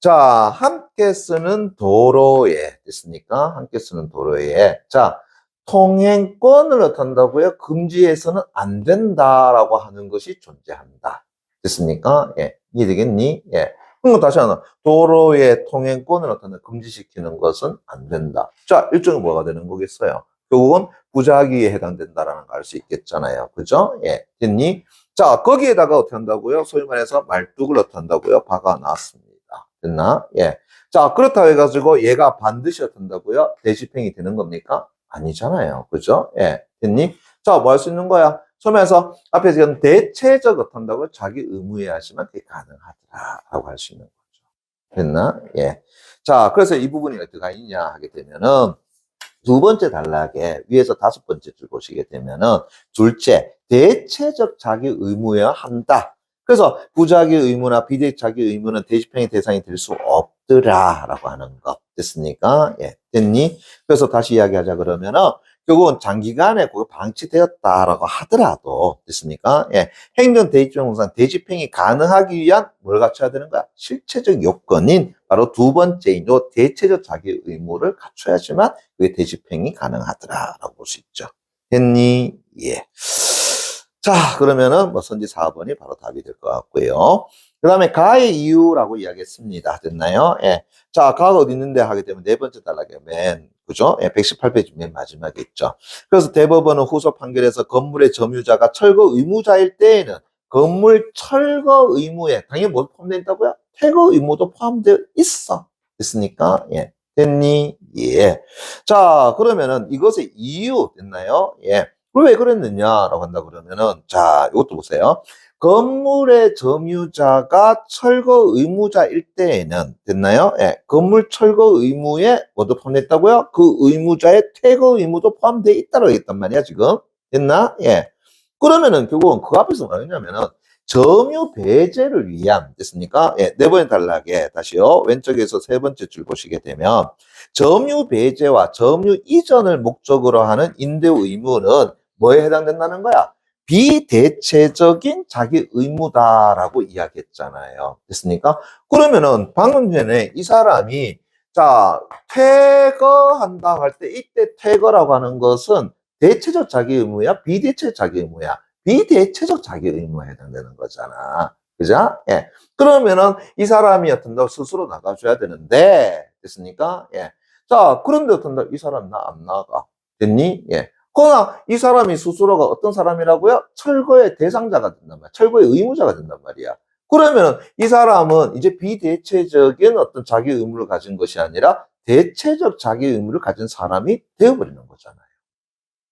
자, 함께 쓰는 도로에, 됐습니까? 함께 쓰는 도로에. 자, 통행권을 어떻게 한다고요? 금지해서는 안 된다라고 하는 것이 존재한다. 됐습니까? 예. 이해되겠니? 예. 그럼 다시 하나. 도로의 통행권을 어떻게 한다? 금지시키는 것은 안 된다. 자, 일종의 뭐가 되는 거겠어요? 결국은 부자기에 해당된다라는 걸 알 수 있겠잖아요. 그죠? 예. 됐니? 자, 거기에다가 어떻게 한다고요? 소위 말해서 말뚝을 어떻게 한다고요? 박아놨습니다. 됐나? 예. 자, 그렇다고 해가지고 얘가 반드시 어떻게 한다고요? 대집행이 되는 겁니까? 아니잖아요. 그죠? 예. 됐니? 자, 뭐 할 수 있는 거야? 소면에서 앞에 지금 대체적 어떤다고 자기 의무에 하시면 그게 가능하더라라고 할 수 있는 거죠. 됐나? 예. 자, 그래서 이 부분이 어디가 있냐 하게 되면은 두 번째 단락에 위에서 다섯 번째 줄 보시게 되면은 둘째 대체적 자기 의무에 한다. 그래서 부자기 의무나 비대자기 의무는 대집행의 대상이 될 수 없더라라고 하는 거 됐습니까? 예, 됐니? 그래서 다시 이야기하자 그러면은 결국은 장기간에 그거 방치되었다라고 하더라도 됐습니까? 예, 행정 대집행공상 대집행이 가능하기 위한 뭘 갖춰야 되는 거야? 실체적 요건인 바로 두 번째인 요 대체적 자기 의무를 갖춰야지만 그게 대집행이 가능하더라라고 볼 수 있죠. 됐니? 예. 자, 그러면은 뭐 선지 4번이 바로 답이 될 것 같고요. 그 다음에 가의 이유라고 이야기했습니다. 됐나요? 예. 자, 가가 어디 있는데 하게 되면 네 번째 단락에 그죠? 예, 118페이지 맨 마지막에 있죠. 그래서 대법원은 후속 판결에서 건물의 점유자가 철거 의무자일 때에는 건물 철거 의무에 당연히 뭐 포함되어 있다고요? 퇴거 의무도 포함되어 있어. 됐습니까? 예. 됐니? 예. 자, 그러면은 이것의 이유 됐나요? 예. 왜 그랬느냐라고 한다 그러면은 자, 이것도 보세요. 건물의 점유자가 철거 의무자일 때에는 됐나요? 예. 건물 철거 의무에 뭐도 포함됐다고요? 그 의무자의 퇴거 의무도 포함되어 있다고 했단 말이야, 지금. 됐나? 예. 그러면은 결국은 그 앞에서 뭐냐면은 점유 배제를 위한 됐습니까? 예. 네 번째 단락에 다시요. 왼쪽에서 세 번째 줄 보시게 되면 점유 배제와 점유 이전을 목적으로 하는 임대 의무는 뭐에 해당된다는 거야? 비대체적인 자기 의무다라고 이야기했잖아요. 됐습니까? 그러면은 방금 전에 이 사람이 자, 퇴거한다 할 때 이때 퇴거라고 하는 것은 대체적 자기 의무야? 비대체적 자기 의무야? 비대체적 자기 의무에 해당되는 거잖아. 그죠? 예. 그러면은 이 사람이 어떤다 스스로 나가줘야 되는데 됐습니까? 예. 자, 그런데 어떤다 이 사람 나 안 나가. 됐니? 예. 그러나 이 사람이 스스로가 어떤 사람이라고요? 철거의 대상자가 된단 말이야. 철거의 의무자가 된단 말이야. 그러면 이 사람은 이제 비대체적인 어떤 자기 의무를 가진 것이 아니라 대체적 자기 의무를 가진 사람이 되어버리는 거잖아요.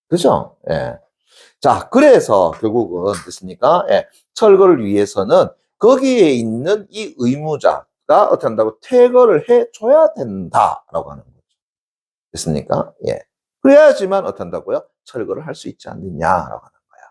그죠? 예. 자, 그래서 결국은 됐습니까? 예. 철거를 위해서는 거기에 있는 이 의무자가 어떻게 한다고 퇴거를 해줘야 된다라고 하는 거죠. 됐습니까? 예. 그래야지만 어떻게 한다고요? 철거를 할 수 있지 않느냐라고 하는 거야.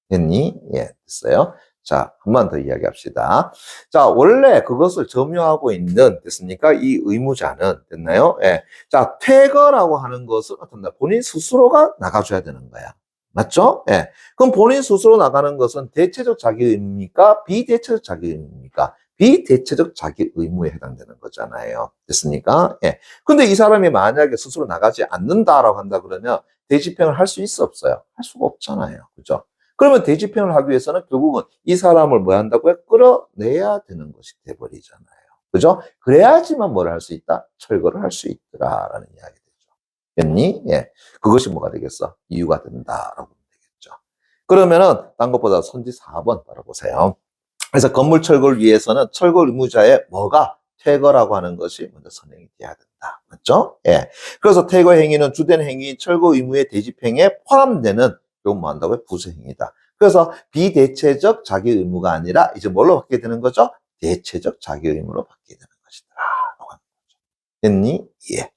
됐니? 예, 됐어요. 자, 한 번 더 이야기합시다. 자, 원래 그것을 점유하고 있는, 됐습니까? 이 의무자는, 됐나요? 예. 자, 퇴거라고 하는 것은 어떤다? 본인 스스로가 나가줘야 되는 거야. 맞죠? 예. 그럼 본인 스스로 나가는 것은 대체적 자기 의무입니까? 비대체적 자기 의무입니까? 비대체적 자기 의무에 해당되는 거잖아요. 됐습니까? 예. 근데 이 사람이 만약에 스스로 나가지 않는다라고 한다 그러면 대집행을 할 수 있어 없어요? 할 수가 없잖아요. 그죠? 그러면 대집행을 하기 위해서는 결국은 이 사람을 뭐 한다고요? 끌어내야 되는 것이 돼버리잖아요. 그죠? 그래야지만 뭘 할 수 있다? 철거를 할 수 있더라라는 이야기 되죠. 됐니? 예. 그것이 뭐가 되겠어? 이유가 된다라고 보면 되겠죠. 그러면은 딴 것보다 선지 4번 바라보세요. 그래서 건물 철거를 위해서는 철거 의무자의 뭐가 퇴거라고 하는 것이 먼저 선행이 돼야 된다. 맞죠? 예. 그래서 퇴거 행위는 주된 행위인 철거 의무의 대집행에 포함되는 이건 뭐 한다고요? 부수행위다. 그래서 비대체적 자기 의무가 아니라 이제 뭘로 바뀌게 되는 거죠? 대체적 자기 의무로 바뀌게 되는 것이다. 라고 하는 거죠. 됐니? 예.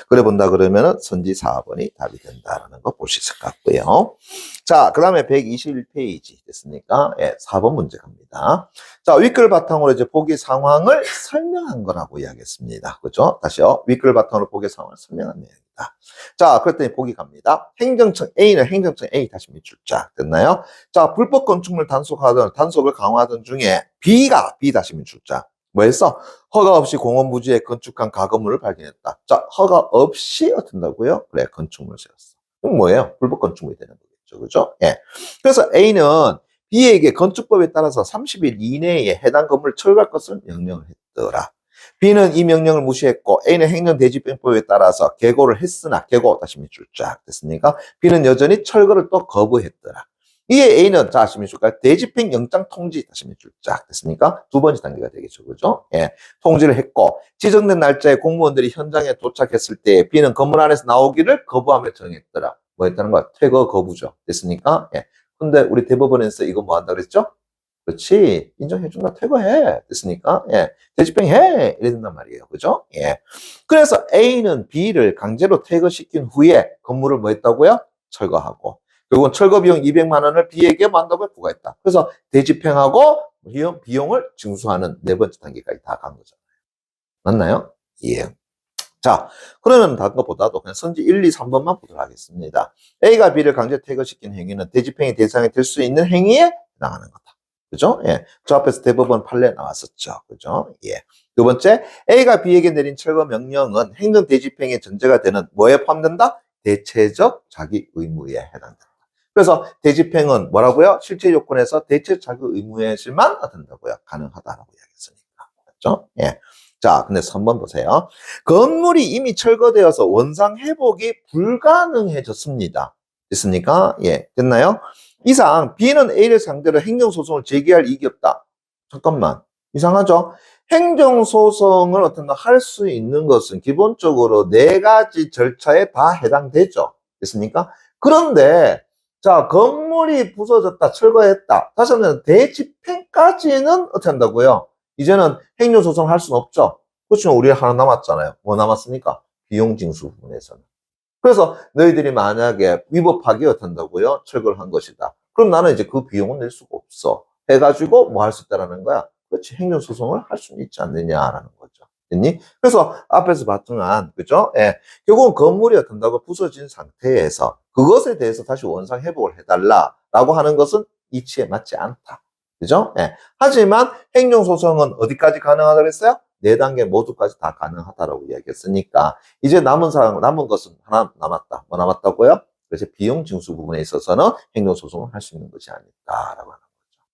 그래 본다 그러면은 선지 4번이 답이 된다라는 거 볼 수 있을 것 같고요. 자, 그 다음에 121페이지 됐습니까? 예, 4번 문제 갑니다. 자, 윗글 바탕으로 이제 보기 상황을 설명한 거라고 이야기했습니다. 그죠? 다시요. 윗글 바탕으로 보기 상황을 설명한 내용이다. 자, 그랬더니 보기 갑니다. 행정청 A는 행정청 A 다시 밑줄자. 됐나요? 자, 불법 건축물 단속을 강화하던 중에 B가 B 다시 밑줄자. 뭐 했어? 허가 없이 공원 부지에 건축한 가건물을 발견했다. 자, 허가 없이 어떻게 한다고요? 그래, 건축물을 세웠어. 그럼 뭐예요? 불법 건축물이 되는 거겠죠. 그죠? 예. 그래서 A는 B에게 건축법에 따라서 30일 이내에 해당 건물을 철거할 것을 명령을 했더라. B는 이 명령을 무시했고 A는 행정대집행법에 따라서 계고를 했으나 계고 다시 밑줄 쫙 됐습니까? B는 여전히 철거를 또 거부했더라. 이에 A는 자, 다시 밑줄 대집행 영장 통지 다시 밑줄 쫙 됐습니까? 두 번째 단계가 되겠죠. 그죠? 예. 통지를 했고 지정된 날짜에 공무원들이 현장에 도착했을 때 B는 건물 안에서 나오기를 거부하며 정했더라. 뭐 했다는 거야? 퇴거 거부죠. 됐습니까? 예. 근데 우리 대법원에서 이거 뭐 한다 그랬죠? 그렇지. 인정해준다. 퇴거해. 됐으니까. 예. 대집행해. 이래 된단 말이에요. 그죠? 예. 그래서 A는 B를 강제로 퇴거시킨 후에 건물을 뭐 했다고요? 철거하고. 결국은 철거 비용 200만 원을 B에게 만다고 부과했다. 그래서 대집행하고 비용을 징수하는 네 번째 단계까지 다 간 거잖아요. 맞나요? 예. 자, 그러면 다른 것보다도 그냥 선지 1, 2, 3번만 보도록 하겠습니다. A가 B를 강제 퇴거시킨 행위는 대집행의 대상이 될 수 있는 행위에 해당하는 거다. 그죠? 예. 저 앞에서 대법원 판례 나왔었죠. 그죠? 예. 두 번째, A가 B에게 내린 철거 명령은 행정 대집행의 전제가 되는 뭐에 포함된다? 대체적 자기 의무에 해당된다. 그래서 대집행은 뭐라고요? 실제 요건에서 대체적 자기 의무에만 된다고요. 가능하다라고 이야기했으니까. 그렇죠? 예. 자, 근데 3번 보세요. 건물이 이미 철거되어서 원상 회복이 불가능해졌습니다. 됐습니까? 예. 됐나요? 이상 B는 A를 상대로 행정소송을 제기할 이익이 없다. 잠깐만. 이상하죠? 행정소송을 할 수 있는 것은 기본적으로 네 가지 절차에 다 해당되죠. 됐습니까? 그런데 자, 건물이 부서졌다, 철거했다. 다시 한번 대집행까지는 어떻게 한다고요? 이제는 행정소송을 할 수는 없죠. 그렇지만 우리 하나 남았잖아요. 뭐 남았습니까? 비용징수 부분에서는. 그래서 너희들이 만약에 위법하게 어떤다고요? 철거를 한 것이다. 그럼 나는 이제 그 비용은 낼 수가 없어. 해가지고 뭐 할 수 있다라는 거야? 그렇지. 행정소송을 할 수는 있지 않느냐라는 거죠. 됐니? 그래서 앞에서 봤던 그죠? 예. 결국은 건물이 어떤다고 부서진 상태에서 그것에 대해서 다시 원상 회복을 해달라라고 하는 것은 이치에 맞지 않다. 그죠? 예. 하지만 행정소송은 어디까지 가능하다고 했어요? 네 단계 모두까지 다 가능하다라고 이야기했으니까 이제 남은 것은 하나 남았다. 뭐 남았다고요? 그래서 비용 징수 부분에 있어서는 행정소송을 할 수 있는 것이 아닐까라고 하는 거죠.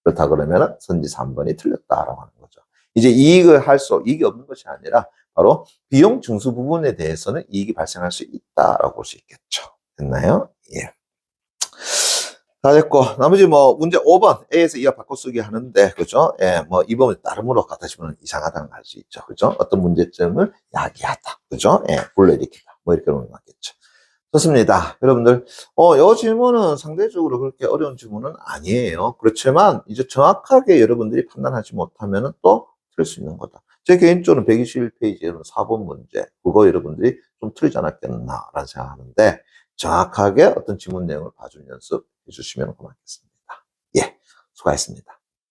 그렇다 그러면 선지 3번이 틀렸다라고 하는 거죠. 이제 이익이 없는 것이 아니라 바로 비용 징수 부분에 대해서는 이익이 발생할 수 있다라고 볼 수 있겠죠. 됐나요? 예. 다 됐고, 나머지 뭐, 문제 5번, A에서 이하 바꿔쓰기 하는데, 그죠? 예, 뭐, 2번은 다름으로 같아지면 이상하다는 걸 알 수 있죠. 그죠? 어떤 문제점을 야기하다. 그죠? 예, 불러일으키다. 뭐, 이렇게 놓는 거겠죠. 좋습니다. 여러분들, 이 질문은 상대적으로 그렇게 어려운 질문은 아니에요. 그렇지만, 이제 정확하게 여러분들이 판단하지 못하면 또 틀릴 수 있는 거다. 제 개인적으로는 121페이지에는 4번 문제, 그거 여러분들이 좀 틀리지 않았겠나라는 생각하는데, 정확하게 어떤 지문 내용을 봐주는 연습 해주시면 고맙겠습니다. 예, 수고하셨습니다.